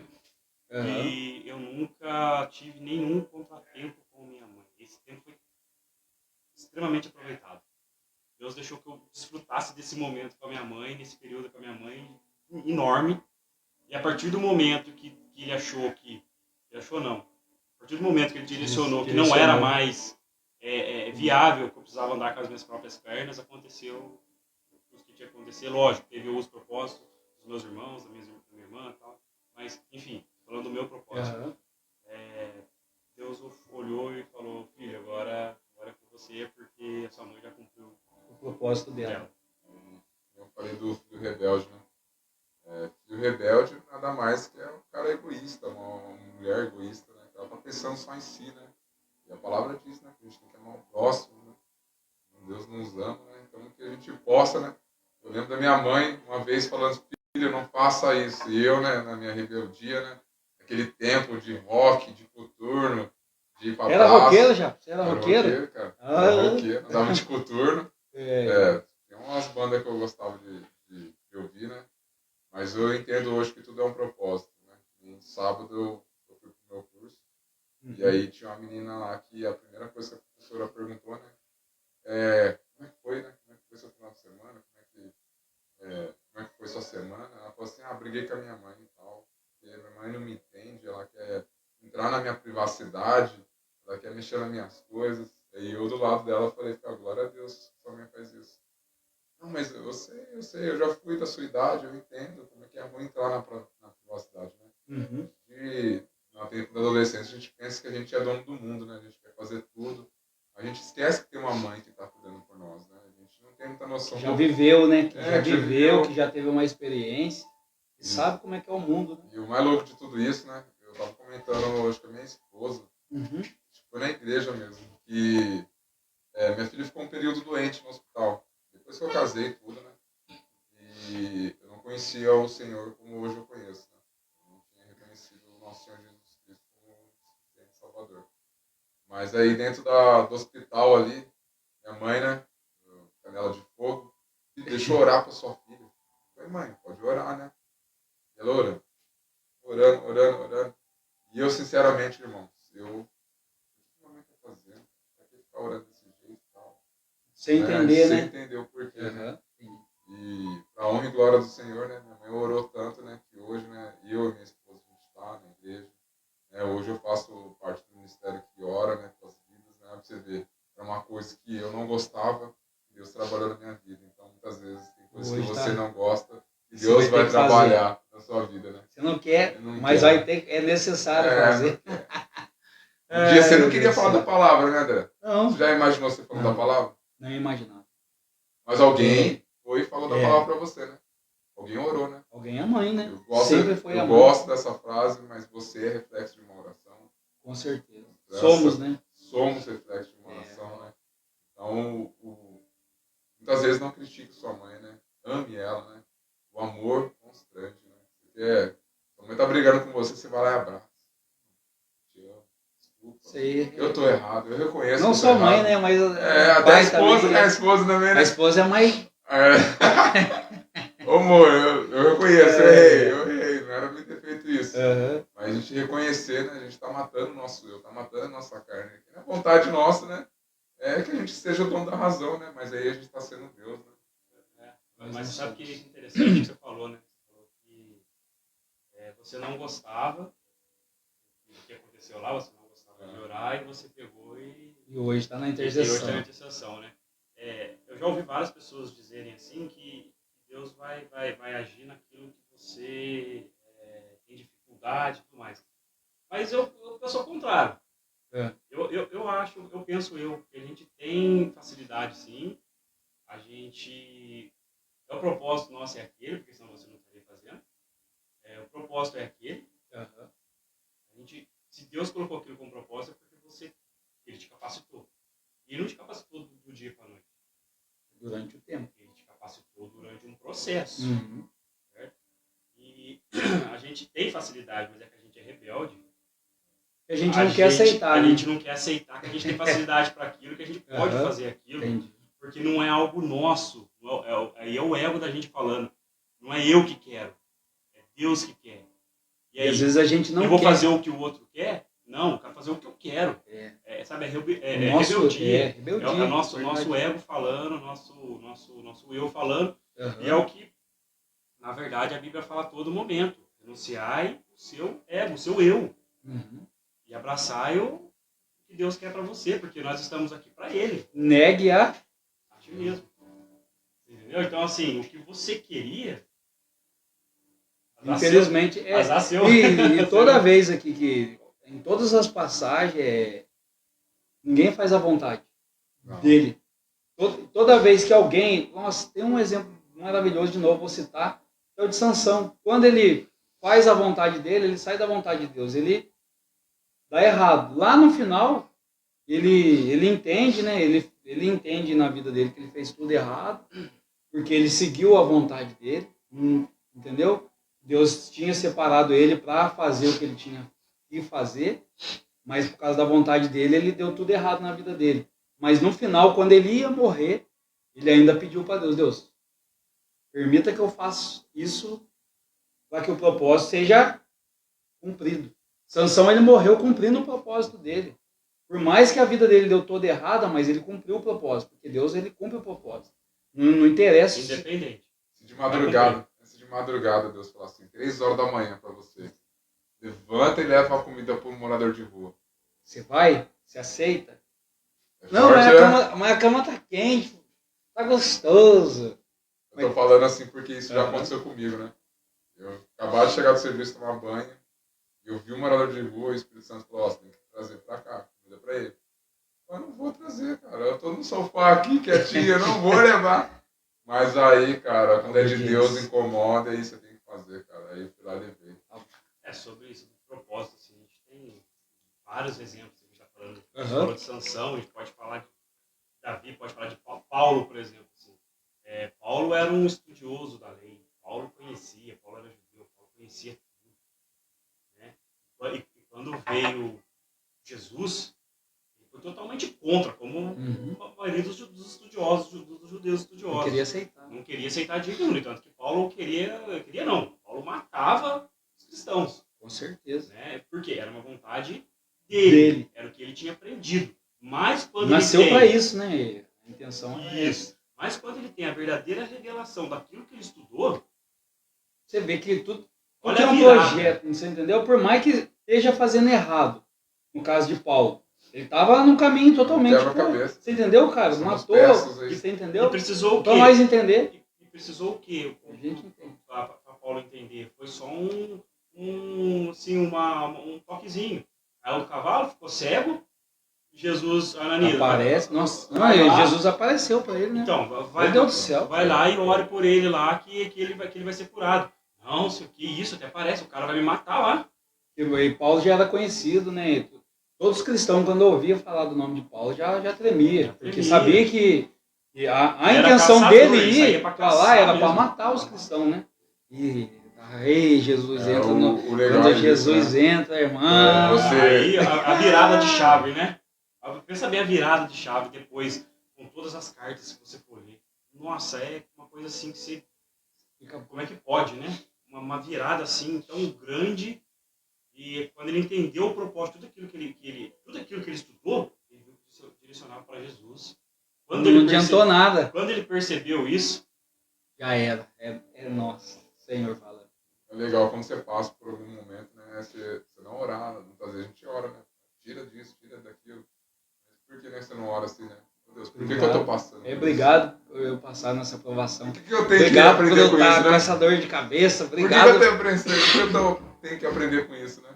Uhum.
E eu nunca tive nenhum contratempo com minha mãe. Esse tempo foi extremamente aproveitado. Deus deixou que eu desfrutasse desse momento com a minha mãe, nesse período com a minha mãe, enorme. E a partir do momento que ele achou que... Ele achou não. A partir do momento que ele direcionou que não era mais viável, que eu precisava andar com as minhas próprias pernas, aconteceu o que tinha que acontecer. Lógico, teve os propósitos dos meus irmãos, da minha irmã e tal. Mas, enfim, falando do meu propósito.
Uhum.
Deus olhou e falou, filho, agora é com você, porque a sua mãe já cumpriu
O propósito dela.
Eu falei do filho rebelde, né? Filho rebelde nada mais que é um cara egoísta, uma mulher egoísta, né? Ela tá pensando só em si, né? E a palavra diz, né? Que a gente tem que amar o próximo, né? Deus nos ama, né? Então que a gente possa, né? Eu lembro da minha mãe uma vez falando, filho, não faça isso. E eu, né, na minha rebeldia, né? Aquele tempo de rock, de coturno, de ir pra
Era
praça.
roqueiro já? Você era
Era
roqueiro?
cara.
Ah.
Era roqueiro, andava de coturno. Tem umas bandas que eu gostava de ouvir, né? Mas eu entendo hoje que tudo é um propósito, né? E sábado eu fui pro meu curso. E aí tinha uma menina lá que a primeira coisa que a professora perguntou, né? Como é que foi, né? Como é que foi seu final de semana? Como é que foi sua semana? Ela falou assim, briguei com a minha mãe e tal. Porque minha mãe não me entende, ela quer entrar na minha privacidade, ela quer mexer nas minhas coisas. Aí eu do lado dela falei, glória a Deus, sua mãe faz isso. Não, mas eu sei, eu já fui da sua idade, eu entendo como é que é ruim entrar na privacidade, né?
Uhum.
E no tempo da adolescência a gente pensa que a gente é dono do mundo, né? A gente quer fazer tudo. A gente esquece que tem uma mãe que está cuidando por nós, né? A gente não tem muita noção.
Já viveu, né? Que já
viveu,
viveu, que já teve uma experiência. E sabe como é que é o mundo, né?
E o mais louco de tudo isso, né? Eu estava comentando hoje com a minha esposa, foi na igreja mesmo, que minha filha ficou um período doente no hospital. Depois que eu casei tudo, né? E eu não conhecia o Senhor como hoje eu conheço, né? Eu não tinha reconhecido o nosso Senhor Jesus Cristo como Salvador. Mas aí dentro do hospital ali, minha mãe, né? Canela de fogo, deixou orar para sua filha. Eu falei, mãe, pode orar, né? E ela orando. E eu, sinceramente, irmãos, o que a mamãe está fazendo? Vai ter que ficar orando desse jeito e tal.
Sem entender, né?
Sem entender o porquê, né? E para a honra e glória do Senhor, né? Minha mãe orou tanto, né? Que hoje, né? Eu e minha esposa, a gente está na igreja. Né, hoje eu faço parte do ministério que ora, né? Com as vidas, né? Pra você ver, é uma coisa que eu não gostava, Deus trabalhou na minha vida. Então, muitas vezes, tem coisas que você não gosta, e Deus vai trabalhar na sua vida, né?
Você não quer, mas vai ter, é necessário fazer.
Um dia você não queria falar da palavra, né, André?
Não.
Você já imaginou você falando da palavra?
Não imaginava.
Mas alguém foi e falou da palavra para você, né? Alguém orou, né?
Alguém é mãe, né?
Sempre foi a mãe. Eu gosto dessa frase, mas você é reflexo de uma oração.
Com certeza. Somos, né?
Somos reflexo de uma oração, né? Então, muitas vezes não critique sua mãe, né? Ame ela, né? O amor constante, né? Porque sua mãe tá brigando com você, você vai lá e abraça. Te amo. Desculpa. Eu tô errado, eu reconheço.
Não só mãe, né? Mas
até a esposa, também, né? A esposa também, né?
A esposa é mãe.
Ô, amor, eu reconheço, eu errei, não era pra ter feito isso. Mas a gente reconhecer, né? A gente tá matando o nosso eu, tá matando a nossa carne. A vontade nossa, né? É que a gente seja o dono da razão, né? Mas aí a gente tá sendo Deus, né?
Mas sabe o que é interessante que você falou, né? Você falou que você não gostava do que aconteceu lá, você não gostava de orar, e você pegou e hoje está na intercessão. E hoje está na intercessão, né? Eu já ouvi várias pessoas dizerem assim que Deus vai agir naquilo que você tem dificuldade e tudo mais. Mas eu sou o contrário. Eu penso que a gente tem facilidade, sim. A gente... o propósito nosso é aquele, porque senão você não estaria fazendo. O propósito é aquele. A gente, se Deus colocou aquilo como propósito, é porque ele te capacitou. E ele não te capacitou do dia para a noite.
Durante o tempo.
Ele te capacitou durante um processo. Certo? E a gente tem facilidade, mas é que a gente é rebelde.
A gente não quer aceitar.
A gente não quer aceitar que a gente tem facilidade para aquilo, que a gente pode fazer aquilo.
Entendi.
Porque não é algo nosso. Aí é o ego da gente falando. Não é eu que quero. É Deus que quer. E aí,
às vezes a gente não
eu vou
quer.
fazer o que o outro quer? Não, eu quero fazer o que eu quero. Sabe, rebeldia.
Rebeldia.
É o nosso ego falando, nosso eu falando.
Uhum.
E é o que, na verdade, a Bíblia fala a todo momento. Renunciai o seu ego, o seu eu.
Uhum.
E abraçai o que Deus quer para você, porque nós estamos aqui para Ele.
Negue a
ti mesmo. Entendeu? Então, assim, o que você queria...
Infelizmente, e toda vez aqui que, em todas as passagens, ninguém faz a vontade dele. Toda vez que alguém, nossa, tem um exemplo maravilhoso de novo, vou citar, é o de Sansão. Quando ele faz a vontade dele, ele sai da vontade de Deus, ele dá errado. Lá no final, ele entende, né? Ele entende na vida dele que ele fez tudo errado, porque ele seguiu a vontade dele, entendeu? Deus tinha separado ele para fazer o que ele tinha que fazer, mas por causa da vontade dele, ele deu tudo errado na vida dele. Mas no final, quando ele ia morrer, ele ainda pediu para Deus, Deus, permita que eu faça isso para que o propósito seja cumprido. Sansão, ele morreu cumprindo o propósito dele. Por mais que a vida dele deu toda errada, mas ele cumpriu o propósito, porque Deus, ele cumpre o propósito. Não interessa.
Independente.
Se de madrugada Deus falar assim, 3 horas da manhã para você, levanta e leva a comida para um morador de rua.
Você vai? Você aceita?
É
Não,
forte,
mas a cama tá quente, tá gostoso.
Eu tô falando assim porque isso já aconteceu comigo, né? Eu acabava de chegar do serviço, tomar banho, e eu vi um morador de rua e o Espírito Santo falou, tem que trazer pra cá, comida pra ele. Eu não vou trazer, cara, eu tô no sofá aqui quietinho, eu não vou levar. Mas aí, cara, quando é de Deus, incomoda, aí você tem que fazer, cara. Aí eu fui lá e levei.
Sobre isso, de propósito, assim, a gente tem vários exemplos. A gente tá falando, a gente falou de Sansão, a gente pode falar de Davi, pode falar de Paulo, por exemplo. Assim. Paulo era um estudioso da lei. Paulo conhecia, Paulo era judeu, Paulo conhecia tudo. Né? E quando veio Jesus, ele foi totalmente contra, como a maioria dos estudiosos, dos judeus estudiosos.
Não
queria aceitar de jeito nenhum. Tanto que Paulo Paulo matava os cristãos.
Com certeza.
Né? Porque era uma vontade dele. Era o que ele tinha aprendido. Mas quando
nasceu para isso, né? A intenção é
isso. Mas quando ele tem a verdadeira revelação daquilo que ele estudou,
você vê que tudo
olha
é um projeto, você entendeu? Por mais que esteja fazendo errado, no caso de Paulo, ele estava num caminho totalmente. Você entendeu, cara? Matou, você entendeu?
E precisou o quê?
Para nós entender.
E precisou o quê? Para Paulo entender. Foi só um toquezinho. Aí o cavalo ficou cego. Jesus, Ananias,
aparece, Jesus apareceu para ele, né?
Então,
Meu Deus do céu,
vai lá e ore por ele lá que ele vai ser curado. Não, que isso, até parece, o cara vai me matar lá.
E Paulo já era conhecido, né? Todos os cristãos, quando ouviam falar do nome de Paulo, já tremia. Porque sabia que a intenção dele ir para lá era para matar os cristãos, né? E Jesus entra quando Jesus entra, irmão.
Aí a virada de chave, né? Pensa bem a virada de chave depois, com todas as cartas que você for ler. Nossa, é uma coisa assim que você... Como é que pode, né? Uma virada assim tão grande. E quando ele entendeu o propósito, tudo aquilo que ele estudou, ele viu direcionado para Jesus.
Não adiantou nada.
Quando ele percebeu isso,
já era. É nosso Senhor falando.
É legal quando você passa por algum momento, né? Você não orar, muitas vezes a gente ora, né? Tira disso, tira daquilo. Por que você não ora assim, né? Meu Deus, por que eu tô passando?
Obrigado por eu passar nessa aprovação.
O que eu tenho que aprender com isso, né?
Com essa dor de cabeça, obrigado.
Por que eu tenho que aprender com isso, né?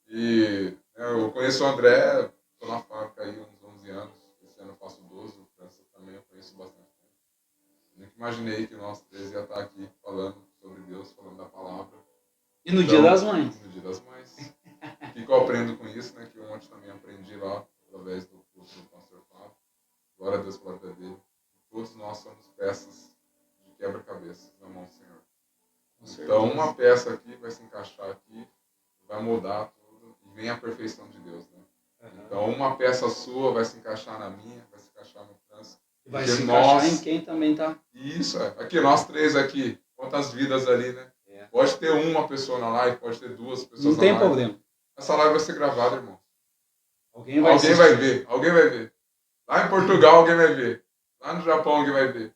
E eu conheço o André, tô na fábrica aí uns 11 anos. Esse ano eu faço 12, o França também eu conheço bastante tempo. Nunca imaginei que nós três ia estar aqui falando sobre Deus, falando da palavra.
E no Dia das Mães.
No Dia das Mães. O que eu aprendo com isso, né? Que ontem também aprendi lá, através do curso do pastor Fábio. Glória a Deus pela vida dele. Todos nós somos peças de quebra-cabeça na mão do Senhor. Então uma peça aqui vai se encaixar aqui, vai mudar tudo e vem a perfeição de Deus, né? Então uma peça sua vai se encaixar na minha, vai se encaixar no França
Vai
Porque
se encaixar
nós-
em quem também tá.
Isso, é. Aqui, nós três aqui. Quantas vidas ali, né?
É.
Pode ter uma pessoa na live, pode ter duas pessoas
Não
na
tem
live.
problema.
Essa live vai ser gravada, irmão.
Alguém vai
Alguém
assistir.
vai ver, alguém vai ver. Lá em Portugal alguém vai ver. Lá no Japão alguém vai ver.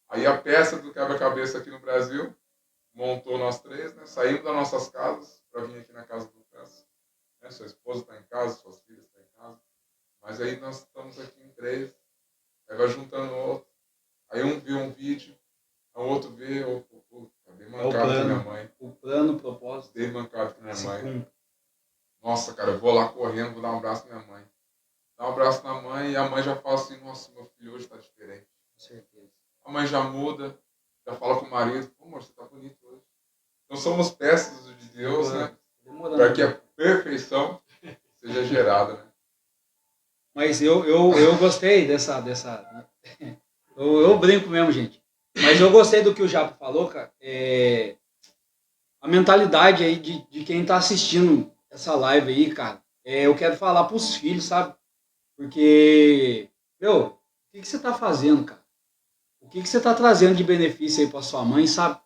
Aí a peça do quebra-cabeça aqui no Brasil montou nós três, né? Saímos das nossas casas para vir aqui na casa do Lucas. Né? Sua esposa está em casa, suas filhas estão em casa. Mas aí nós estamos aqui em três. Aí vai juntando outro. Aí um vê um vídeo, o outro vê, dei mancada com minha mãe.
O plano, o propósito.
Dei mancada com minha
se
mãe.
cumpre.
Nossa, cara, eu vou lá correndo, vou dar um abraço na minha mãe. Dá um abraço na mãe e a mãe já fala assim, nossa, meu filho hoje tá diferente.
Com certeza.
A mãe já muda, já fala com o marido, pô, amor, você tá bonito hoje. Então somos peças de Deus, né?
Demorando.
Para que a perfeição seja gerada, né?
Mas eu gostei dessa. Eu brinco mesmo, gente. Mas eu gostei do que o Japa falou, cara. A mentalidade aí de quem tá assistindo essa live aí, cara. Eu quero falar pros filhos, sabe? Porque, meu, o que você tá fazendo, cara? O que você tá trazendo de benefício aí pra sua mãe, sabe?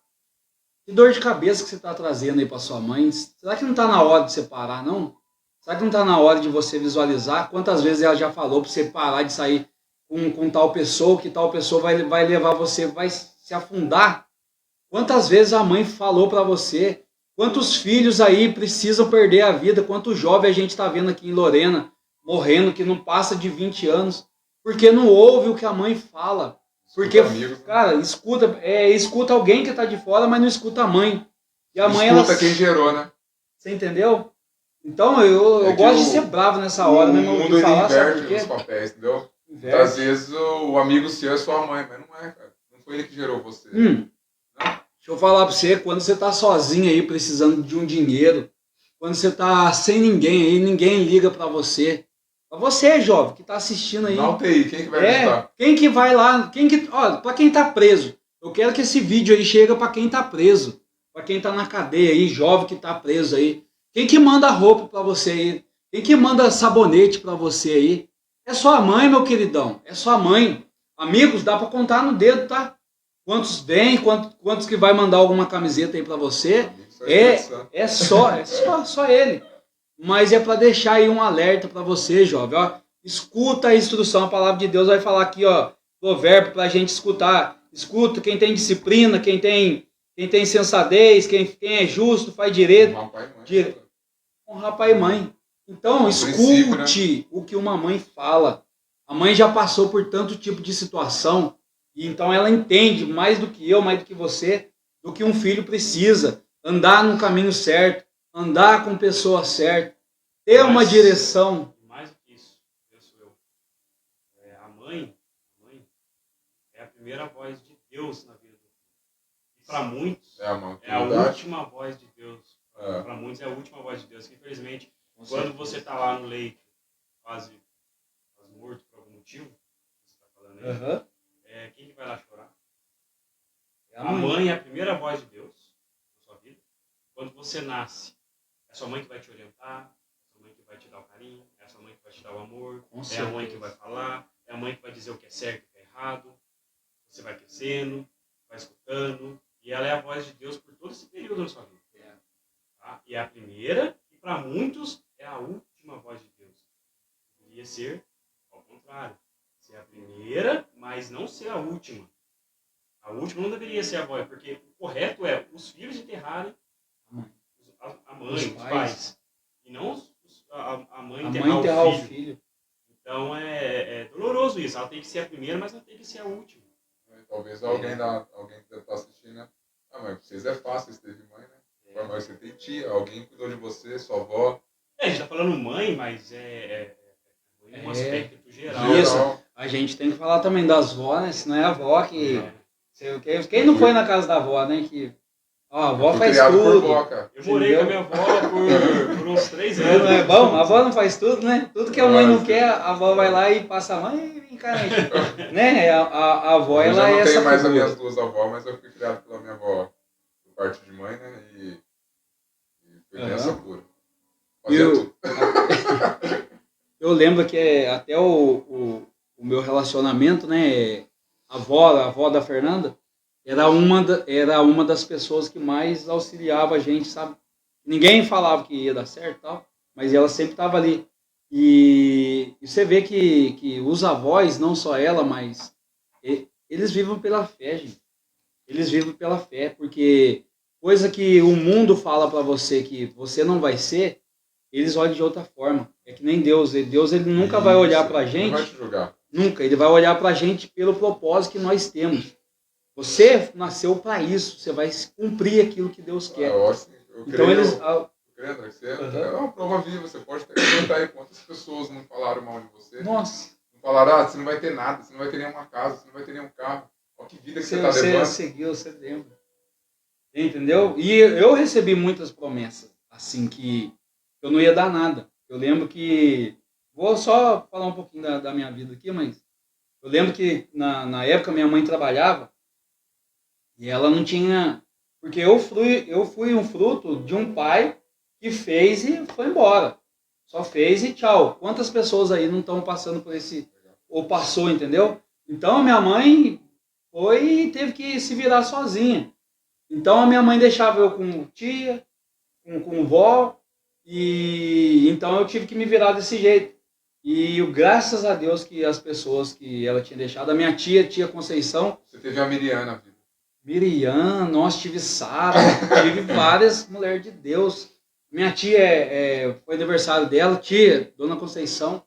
Que dor de cabeça que você tá trazendo aí pra sua mãe? Será que não tá na hora de você parar, não? Será que não tá na hora de você visualizar? Quantas vezes ela já falou pra você parar de sair com tal pessoa, que tal pessoa vai levar você, vai se afundar? Quantas vezes a mãe falou pra você? Quantos filhos aí precisam perder a vida? Quantos jovens a gente tá vendo aqui em Lorena, morrendo, que não passa de 20 anos, porque não ouve o que a mãe fala. Porque, cara, escuta alguém que tá de fora, mas não escuta a mãe. E a mãe,
escuta quem gerou, né?
Você entendeu? Então, eu gosto de ser bravo nessa hora, né?
O mundo ele inverte os papéis, entendeu? Às vezes o amigo seu é sua mãe, mas não é, cara. Não foi ele que gerou você.
Deixa eu falar pra você, quando você tá sozinho aí, precisando de um dinheiro, quando você tá sem ninguém aí, ninguém liga pra você. Pra você, jovem, que tá assistindo aí.
Na UTI, quem que vai visitar?
Quem que vai lá, olha, pra quem tá preso. Eu quero que esse vídeo aí chegue pra quem tá preso. Pra quem tá na cadeia aí, jovem que tá preso aí. Quem que manda roupa pra você aí? Quem que manda sabonete pra você aí? É sua mãe, meu queridão. É sua mãe. Amigos, dá pra contar no dedo, tá? Quantos vem, quantos que vai mandar alguma camiseta aí pra você. É só ele. Mas é para deixar aí um alerta para você, jovem. Ó, escuta a instrução, a palavra de Deus vai falar aqui, ó, provérbio para a gente escutar. Escuta quem tem disciplina, quem tem sensatez, quem é justo, faz direito. Honrar pai e mãe. Então, escute o que uma mãe fala. A mãe já passou por tanto tipo de situação, e então ela entende mais do que eu, mais do que você, do que um filho precisa. Andar no caminho certo, andar com pessoa certa, ter uma direção.
Mais do que isso, penso eu. A mãe é a primeira voz de Deus na vida do filho. E para muitos, é a última voz de Deus. Para muitos é a última voz de Deus. Que, infelizmente, quando você está lá no leito, quase morto por algum motivo, você está falando aí, quem que vai lá chorar? A mãe é a primeira voz de Deus na sua vida. Quando você nasce, é a sua mãe que vai te orientar, é a sua mãe que vai te dar o carinho, é a sua mãe que vai te dar o amor, é a mãe que vai falar, é a mãe que vai dizer o que é certo e o que é errado. Você vai crescendo, vai escutando, e ela é a voz de Deus por todo esse período na sua vida. Tá? E é a primeira, e para muitos é a última voz de Deus. Deveria ser ao contrário. Ser a primeira, mas não ser a última. A última não deveria ser a voz, porque o correto é os filhos enterrarem a mãe, os pais. E não a mãe enterrar o filho. Então é doloroso isso. Ela tem que ser a primeira, mas não tem que ser a última.
Talvez alguém que está assistindo, né? Ah, mas pra vocês é fácil, você teve mãe, né? Mas você tem tia, alguém cuidou de você, sua avó.
A gente tá falando mãe, mas um aspecto geral.
Isso. A gente tem que falar também das vó, né? Se não é a avó que... Quem não foi na casa da avó, né? Que... Ó, a avó faz tudo.
Eu morei com a minha avó por uns 3 anos.
Não é bom? A avó não faz tudo, né? Tudo que a mãe não quer, a avó vai lá e passa a mãe e vem cá. Né? A avó, ela é essa.
Eu não tenho mais as minhas duas avós, mas eu fui criado pela minha avó por parte de mãe, né? E foi nessa pura. Fazia tudo.
Eu lembro que até o o meu relacionamento, né? A avó da Fernanda, era uma das pessoas que mais auxiliava a gente, sabe? Ninguém falava que ia dar certo e tal, mas ela sempre estava ali. E você vê que os avós, não só ela, mas eles vivem pela fé, gente. Eles vivem pela fé, porque coisa que o mundo fala para você que você não vai ser, eles olham de outra forma. É que nem Deus. Deus ele nunca vai olhar para a gente.
Não vai te julgar.
Nunca. Ele vai olhar para a gente pelo propósito que nós temos. Você nasceu para isso. Você vai cumprir aquilo que Deus quer.
Eu
então
creio,
eles.
É uma prova viva. Você pode até contar aí quantas pessoas não falaram mal de você.
Nossa.
Não falaram, você não vai ter nada, você não vai ter nenhuma casa, você não vai ter nenhum carro. Olha que vida que você está levando.
Você seguiu, você lembra. Entendeu? E eu recebi muitas promessas, assim, que eu não ia dar nada. Eu lembro que... Vou só falar um pouquinho da minha vida aqui, mas... Eu lembro que na época minha mãe trabalhava e ela não tinha... Porque eu fui um fruto de um pai que fez e foi embora. Só fez e tchau. Quantas pessoas aí não estão passando por esse... Ou passou, entendeu? Então a minha mãe foi e teve que se virar sozinha. Então a minha mãe deixava eu com tia, com vó, e então eu tive que me virar desse jeito. E graças a Deus que as pessoas que ela tinha deixado, a minha tia Conceição...
Você teve a Miriam na vida.
Miriam, nós tive Sara, tive várias mulheres de Deus. Minha tia, foi aniversário dela, tia, Dona Conceição,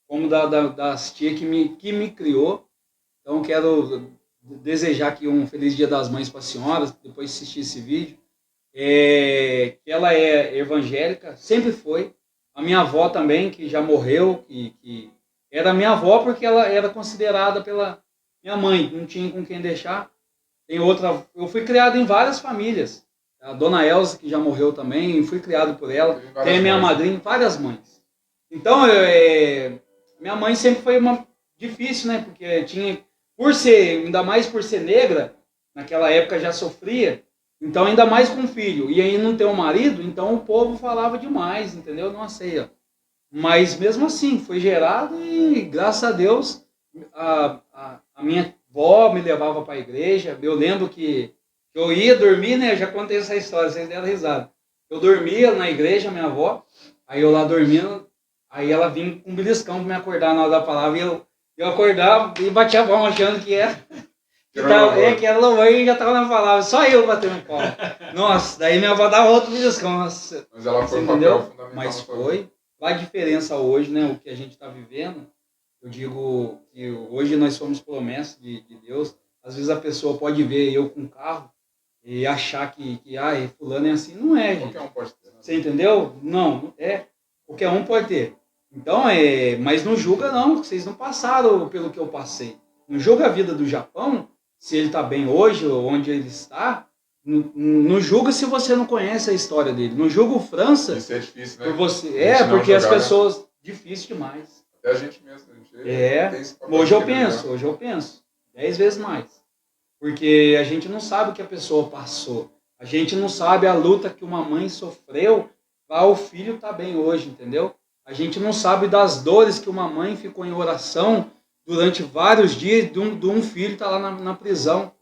como das tias que me criou. Então quero desejar aqui um feliz Dia das Mães para a senhora, depois de assistir esse vídeo. Que ela é evangélica, sempre foi. A minha avó também, que já morreu, que era minha avó porque ela era considerada pela minha mãe, não tinha com quem deixar. Tem outra, eu fui criado em várias famílias. A Dona Elza, que já morreu também, fui criado por ela. Tem a minha madrinha, várias mães. Então, minha mãe sempre foi difícil, né? Porque tinha, ainda mais por ser negra, naquela época já sofria. Então, ainda mais com filho. E aí não ter um marido, então o povo falava demais, entendeu? Não sei, ó. Mas mesmo assim, foi gerado e, graças a Deus, a minha avó me levava para a igreja. Eu lembro que eu ia dormir, né? Eu já contei essa história, vocês deram risada. Eu dormia na igreja, minha avó, aí eu lá dormindo, aí ela vinha com um beliscão para me acordar na hora da palavra, e eu acordava e batia a palma achando que era... que era louvor e já estava na palavra, só eu batendo palma. Nossa, daí minha avó dava outro beliscão. Nossa.
Mas ela foi um
entendeu?
papel fundamental.
Mas foi. Faz diferença hoje, né? O que a gente está vivendo. Eu digo que hoje nós somos promessas de Deus. Às vezes a pessoa pode ver eu com carro e achar que fulano é assim. Não é, gente.
Qualquer um pode ter. Né?
Você entendeu? Não, qualquer um pode ter. Então, mas não julga não, vocês não passaram pelo que eu passei. Não julga a vida do Japão, se ele está bem hoje, ou onde ele está. Não julga se você não conhece a história dele. Não julga o França.
Isso é difícil, né?
Por você. Porque as pessoas... Né? Difícil demais.
Até a gente mesmo.
Hoje eu penso 10 vezes mais. Porque a gente não sabe o que a pessoa passou. A gente não sabe a luta que uma mãe sofreu para o filho estar bem hoje, entendeu? A gente não sabe das dores que uma mãe ficou em oração durante vários dias de um filho estar lá na prisão.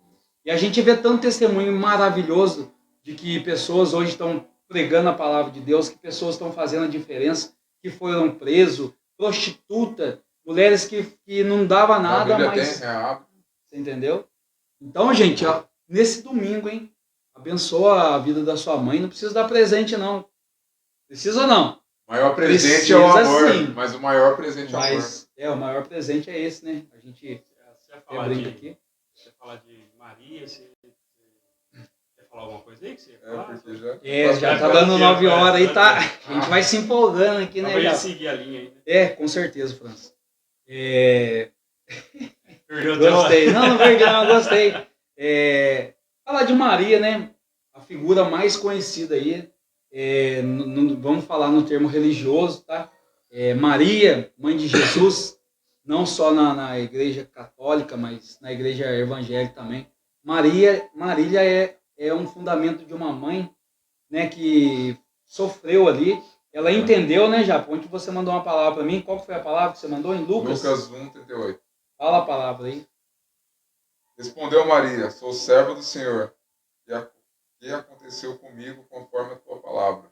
E a gente vê tanto testemunho maravilhoso de que pessoas hoje estão pregando a palavra de Deus, que pessoas estão fazendo a diferença, que foram presos, prostituta, mulheres que não dava nada, mas... Você entendeu? Então, gente, nesse domingo, hein? Abençoa a vida da sua mãe. Não precisa dar presente, não. Precisa não.
O maior presente é o amor,
sim.
Mas o maior presente é o amor.
O maior presente é esse, né? A gente brinca aqui.
Você falar de Maria, você quer falar alguma coisa aí? Que você
porque
já tá dando 9 horas aí, tá? A gente vai se empolgando aqui, né?
Vai seguir a linha aí, né?
Com certeza, França.
Perdeu
gostei. Não perdi, não, gostei. Falar de Maria, né? A figura mais conhecida aí. Vamos falar no termo religioso, tá? Maria, mãe de Jesus, não só na igreja católica, mas na igreja evangélica também. Maria é um fundamento de uma mãe, né, que sofreu ali. Ela entendeu, né, Japão? Ontem você mandou uma palavra para mim. Qual foi a palavra que você mandou em Lucas?
Lucas 1:38.
Fala a palavra aí.
Respondeu Maria, sou serva do Senhor, que aconteceu comigo conforme a tua palavra.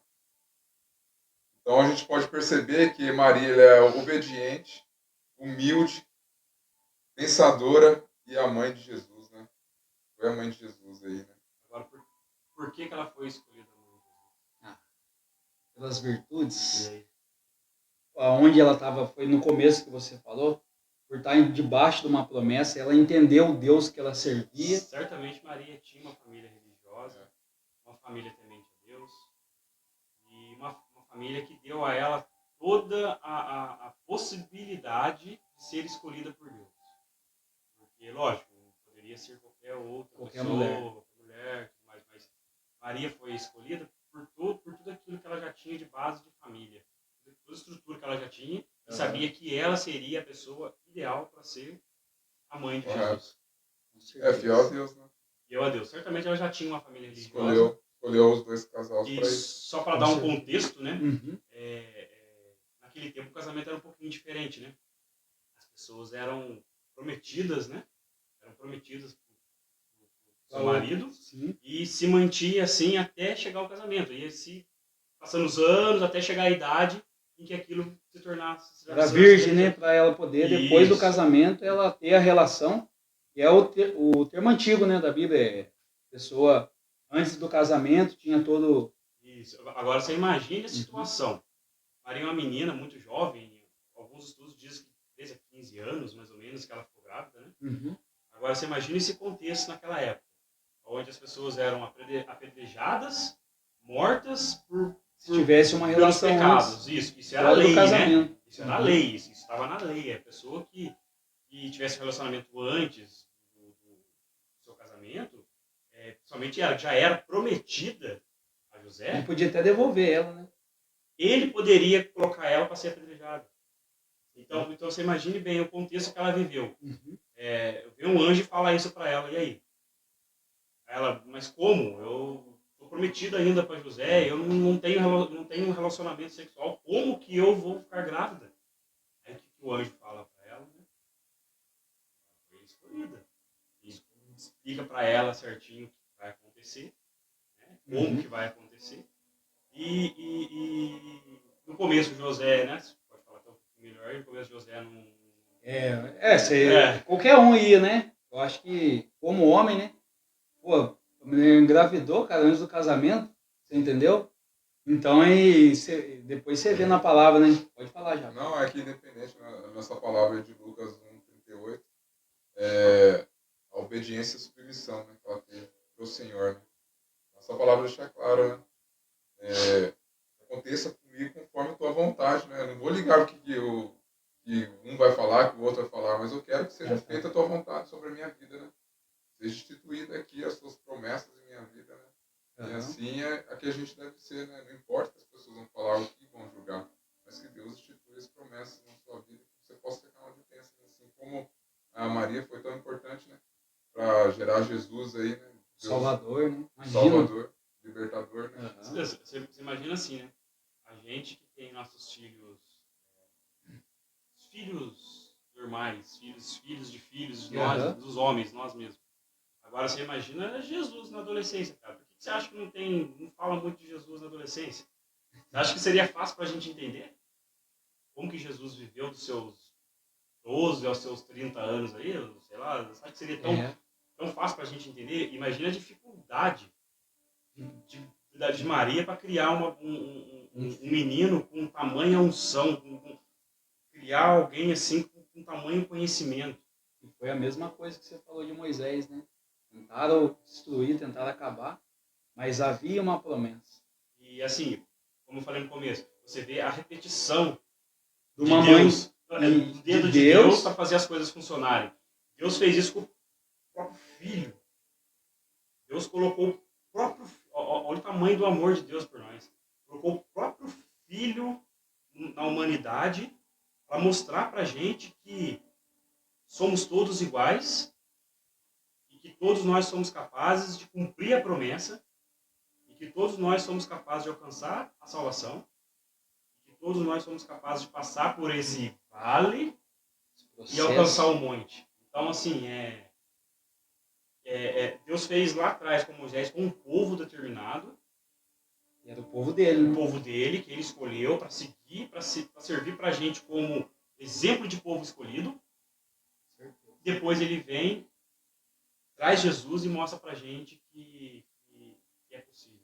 Então a gente pode perceber que Maria ela é obediente, humilde, pensadora e a mãe de Jesus, né? Foi a mãe de Jesus aí, né?
Agora, por que ela foi escolhida?
Pelas virtudes.
E aí?
Onde ela estava, foi no começo que você falou, por estar debaixo de uma promessa, ela entendeu o Deus que ela servia.
Certamente Maria tinha uma família religiosa, uma família temente a Deus, e uma família que deu a ela toda a possibilidade de ser escolhida por Deus. Porque, lógico, poderia ser qualquer outra
Qualquer
pessoa, mulher, mas Maria foi escolhida por tudo aquilo que ela já tinha de base de família, toda a estrutura que ela já tinha, e sabia que ela seria a pessoa ideal para ser a mãe de Jesus.
É fiel a Deus, né?
Fiel a Deus. Certamente ela já tinha uma família religiosa.
Escolheu os dois casais para isso.
Só para dar um contexto, né?
Uhum.
Naquele tempo o casamento era um pouquinho diferente, né? As pessoas eram prometidas, né? Eram prometidas pro seu marido.
Sim.
E se mantinha assim até chegar ao casamento. E se passando os anos, até chegar a idade em que aquilo se tornasse...
Era virgem, né? Para ela poder, depois do casamento, ela ter a relação. Que é o termo antigo, né, da Bíblia. É pessoa, antes do casamento, tinha todo...
Isso. Agora, você imagine a situação. Maria é uma menina muito jovem. Alguns estudos dizem que 13 a 15 anos, mais ou menos, que ela ficou grávida, né?
Uhum.
Agora, você imagine esse contexto naquela época, onde as pessoas eram apedrejadas, mortas
se tivesse uma
pelos
relação
pecados. Isso era lei, né? Isso era lei, isso estava na lei. A pessoa que tivesse relacionamento antes do seu casamento, somente já era prometida a José.
Ele podia até devolver ela, né?
Ele poderia colocar ela para ser apedrejada. Então você imagine bem o contexto que ela viveu.
Uhum.
Ver um anjo falar isso para ela, e aí? Ela, mas como? Eu estou prometida ainda para José, eu não tenho um relacionamento sexual, como que eu vou ficar grávida? Aí o que o anjo fala para ela? Né? Ela foi escolhida. E explica para ela certinho o que vai acontecer, né? Como que vai acontecer. E no começo José, né? Você pode falar até um pouco melhor, no começo José não...
Qualquer um ia, né? Eu acho que, como homem, né? Pô, a mulher engravidou, cara, antes do casamento, você entendeu? Então, aí, depois você vê na palavra, né? Pode falar já.
Não, é que independente, a nossa palavra de Lucas 1:38, a obediência e a submissão, né? Que ela teve pro Senhor, né? Nossa palavra deixa claro, né? Aconteça comigo conforme a tua vontade, né? Eu não vou ligar o que um vai falar, que o outro vai falar, mas eu quero que seja feita a tua vontade sobre a minha vida, né? Seja instituída aqui as suas promessas em minha vida, né? E assim aqui a gente deve ser, né? Não importa que as pessoas vão falar o que vão julgar, mas que Deus institui as promessas na sua vida, que você possa ficar onde pensa, né? Assim como a Maria foi tão importante, né? Para gerar Jesus aí, né? Deus,
Salvador, né? Imagina.
Salvador, libertador, né?
Você imagina assim, né? A gente que tem nossos filhos normais, filhos de filhos, nós, dos homens, nós mesmos. Agora você imagina Jesus na adolescência, cara. Por que você acha que não fala muito de Jesus na adolescência? Você acha que seria fácil para a gente entender? Como que Jesus viveu dos seus 12 aos seus 30 anos aí, sei lá, você acha que seria tão fácil para a gente entender? Imagina a dificuldade de Maria para criar um menino com tamanha unção, criar alguém assim com tamanho conhecimento.
E foi a mesma coisa que você falou de Moisés, né? Tentaram destruir, tentaram acabar, mas havia uma promessa.
E assim, como eu falei no começo, você vê a repetição
de uma mãe,
do dedo de Deus para fazer as coisas funcionarem. Deus fez isso com o próprio filho. Deus colocou o próprio... Olha o tamanho do amor de Deus por nós. Colocou o próprio filho na humanidade para mostrar para a gente que somos todos iguais e que todos nós somos capazes de cumprir a promessa e que todos nós somos capazes de alcançar a salvação e que todos nós somos capazes de passar por esse vale e alcançar o monte. Então, assim, Deus fez lá atrás com Moisés, com um povo determinado.
E era o povo dele.
O povo dele, que ele escolheu para seguir, para servir para a gente como exemplo de povo escolhido. Depois ele vem, traz Jesus e mostra para a gente que é possível.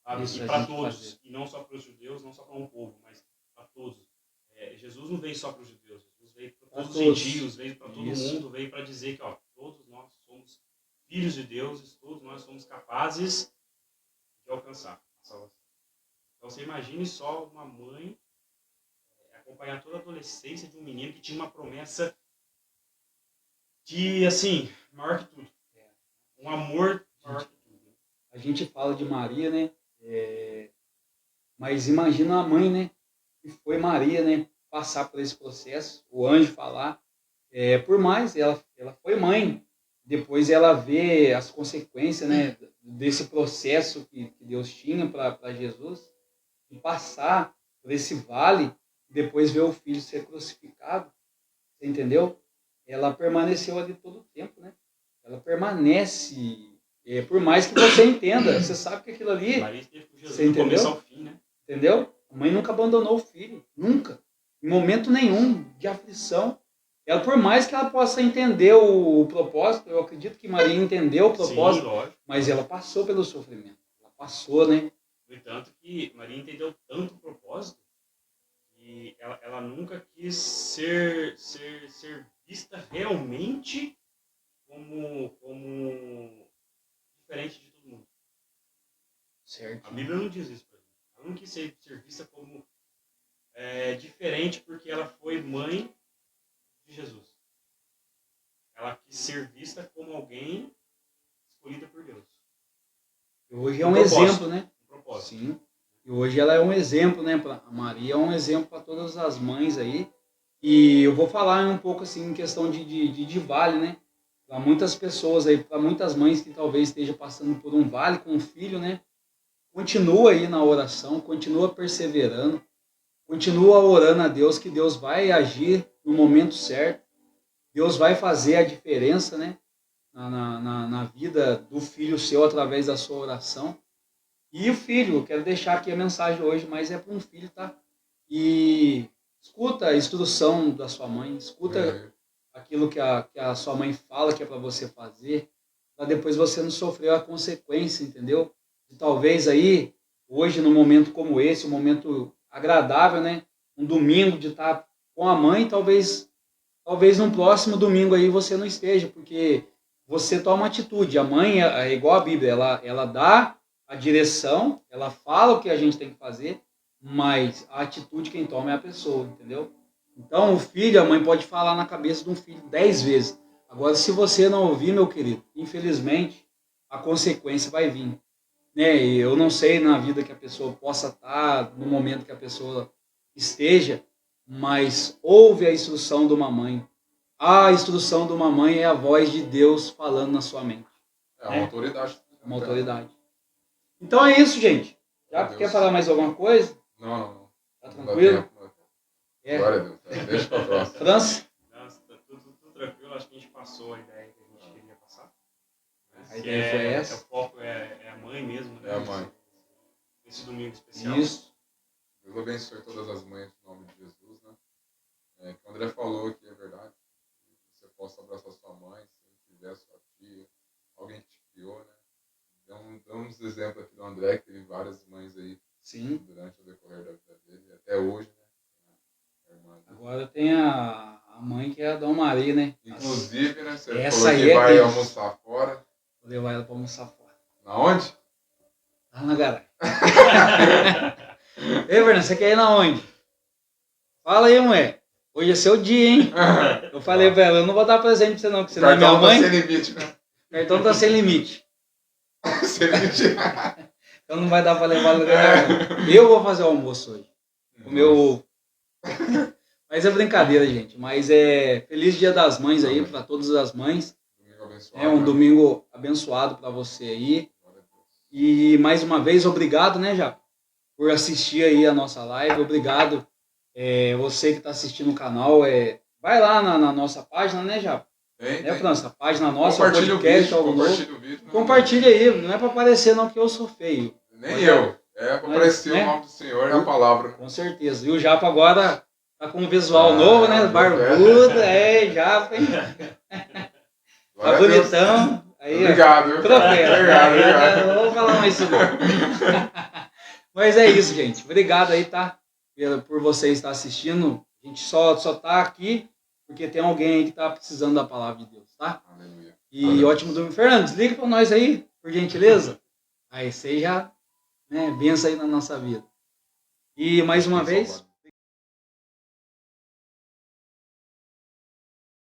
E para todos, e não só para os judeus, não só para um povo, mas para todos. Jesus não veio só para os judeus, Jesus veio para todos os gentios, veio para todo mundo, veio para dizer que todos nós somos filhos de Deus, todos nós somos capazes de alcançar a salvação. Então você imagine só uma mãe acompanhar toda a adolescência de um menino que tinha uma promessa de, assim, maior que tudo. Um amor maior que tudo.
A gente fala de Maria, né? Mas imagina a mãe, né? Que foi Maria, né? Passar por esse processo, o anjo falar. Por mais, ela foi mãe. Depois ela vê as consequências, né? Desse processo que Deus tinha para Jesus. E passar por esse vale, depois ver o filho ser crucificado. Você entendeu? Ela permaneceu ali todo o tempo, né? Ela permanece, por mais que você entenda, você sabe que aquilo ali...
Maria esteve com Jesus
você entendeu?
Do começo ao fim, né?
Entendeu? A mãe nunca abandonou o filho, nunca. Em momento nenhum de aflição. Ela, por mais que ela possa entender o propósito, eu acredito que Maria entendeu o propósito,
sim,
mas ela passou pelo sofrimento. Ela passou, né?
No entanto, que Maria entendeu tanto o propósito que ela nunca quis ser vista realmente como diferente de todo mundo.
Certo.
A Bíblia não diz isso pra gente. Ela não quis ser vista como diferente porque ela foi mãe de Jesus. Ela quis ser vista como alguém escolhida por Deus.
E hoje é um exemplo, né? Sim. E hoje ela é um exemplo, né? A Maria é um exemplo para todas as mães aí. E eu vou falar um pouco assim em questão de vale, né? Para muitas pessoas aí, para muitas mães que talvez estejam passando por um vale com um filho, né? Continua aí na oração, continua perseverando, continua orando a Deus, que Deus vai agir no momento certo. Deus vai fazer a diferença, né? Na vida do filho seu através da sua oração. E o filho, eu quero deixar aqui a mensagem hoje, mas é para um filho, tá? E escuta a instrução da sua mãe, escuta aquilo que a sua mãe fala que é para você fazer, para depois você não sofrer a consequência, entendeu? E talvez aí, hoje, num momento como esse, um momento agradável, né? Um domingo de estar com a mãe, talvez no próximo domingo aí você não esteja, porque você toma atitude. A mãe é igual a Bíblia, ela dá a direção, ela fala o que a gente tem que fazer, mas a atitude quem toma é a pessoa, entendeu? Então, o filho, a mãe pode falar na cabeça de um filho 10 vezes. Agora, se você não ouvir, meu querido, infelizmente, a consequência vai vir. Né? E eu não sei na vida que a pessoa possa estar, no momento que a pessoa esteja, mas ouve a instrução de uma mãe. A instrução de uma mãe é a voz de Deus falando na sua mente.
É uma autoridade.
Uma autoridade. Então é isso, gente. Já quer falar mais alguma coisa?
Não.
Tá tranquilo?
Glória a Deus. Deixa pra próxima.
França?
Tá tudo tranquilo. Acho que a gente passou a ideia que a gente queria passar.
A ideia foi essa.
O foco é a mãe mesmo, né?
É a mãe.
Esse domingo especial.
Isso.
Deus abençoe todas as mães em nome de Jesus, né? Que o André falou que é verdade. Você possa abraçar sua mãe, se tiver sua tia, alguém que te criou, né? Damos exemplo aqui do André, que teve várias mães aí.
Sim.
Durante o decorrer da vida dele, até hoje, né?
Agora tem a mãe que é a Dona Maria, né?
Inclusive, né? Você
essa
falou que vai almoçar fora.
Vou levar ela para almoçar fora.
Na onde?
Lá na garagem. Ei, Fernando, você quer ir na onde? Fala aí, mulher. Hoje é seu dia, hein? Eu falei pra ela, eu não vou dar presente pra você não, porque você não é minha mãe.
Cartão tá sem limite, né?
Cartão tá sem limite.
Sem limite.
Então não vai dar pra levar lugar não. Eu vou fazer o almoço hoje. O meu ovo. Mas é brincadeira, gente. Mas feliz Dia das Mães aí para todas as mães.
Domingo abençoado.
É um domingo abençoado para você aí. E mais uma vez, obrigado, né, Jaco, por assistir aí a nossa live. Obrigado. Você que está assistindo o canal, vai lá na nossa página, né, Japa?
Tem,
Né,
tem.
França? A página nossa, o
Compartilha o
podcast,
vídeo,
algo novo.
compartilha o vídeo.
Compartilha aí, não é para aparecer não que eu sou feio.
Nem eu. É para
Mas,
aparecer
né?
o nome do Senhor e a palavra.
Com certeza. E o Japa agora tá com um visual novo, né?
meu
Barbudo, Japa, hein? Tá
Glória a Deus.
bonitão. Aí,
Obrigado, viu?
profeta.
Obrigado.
Não vou falar mais isso não. Mas é isso, gente. Obrigado aí, tá? Por você estar assistindo. A gente só tá aqui porque tem alguém aí que tá precisando da palavra de Deus, tá?
Aleluia.
E
Aleluia.
ótimo domingo. Fernando, desliga pra nós aí, por gentileza. Aí você já, né, benção aí na nossa vida. E mais uma vez,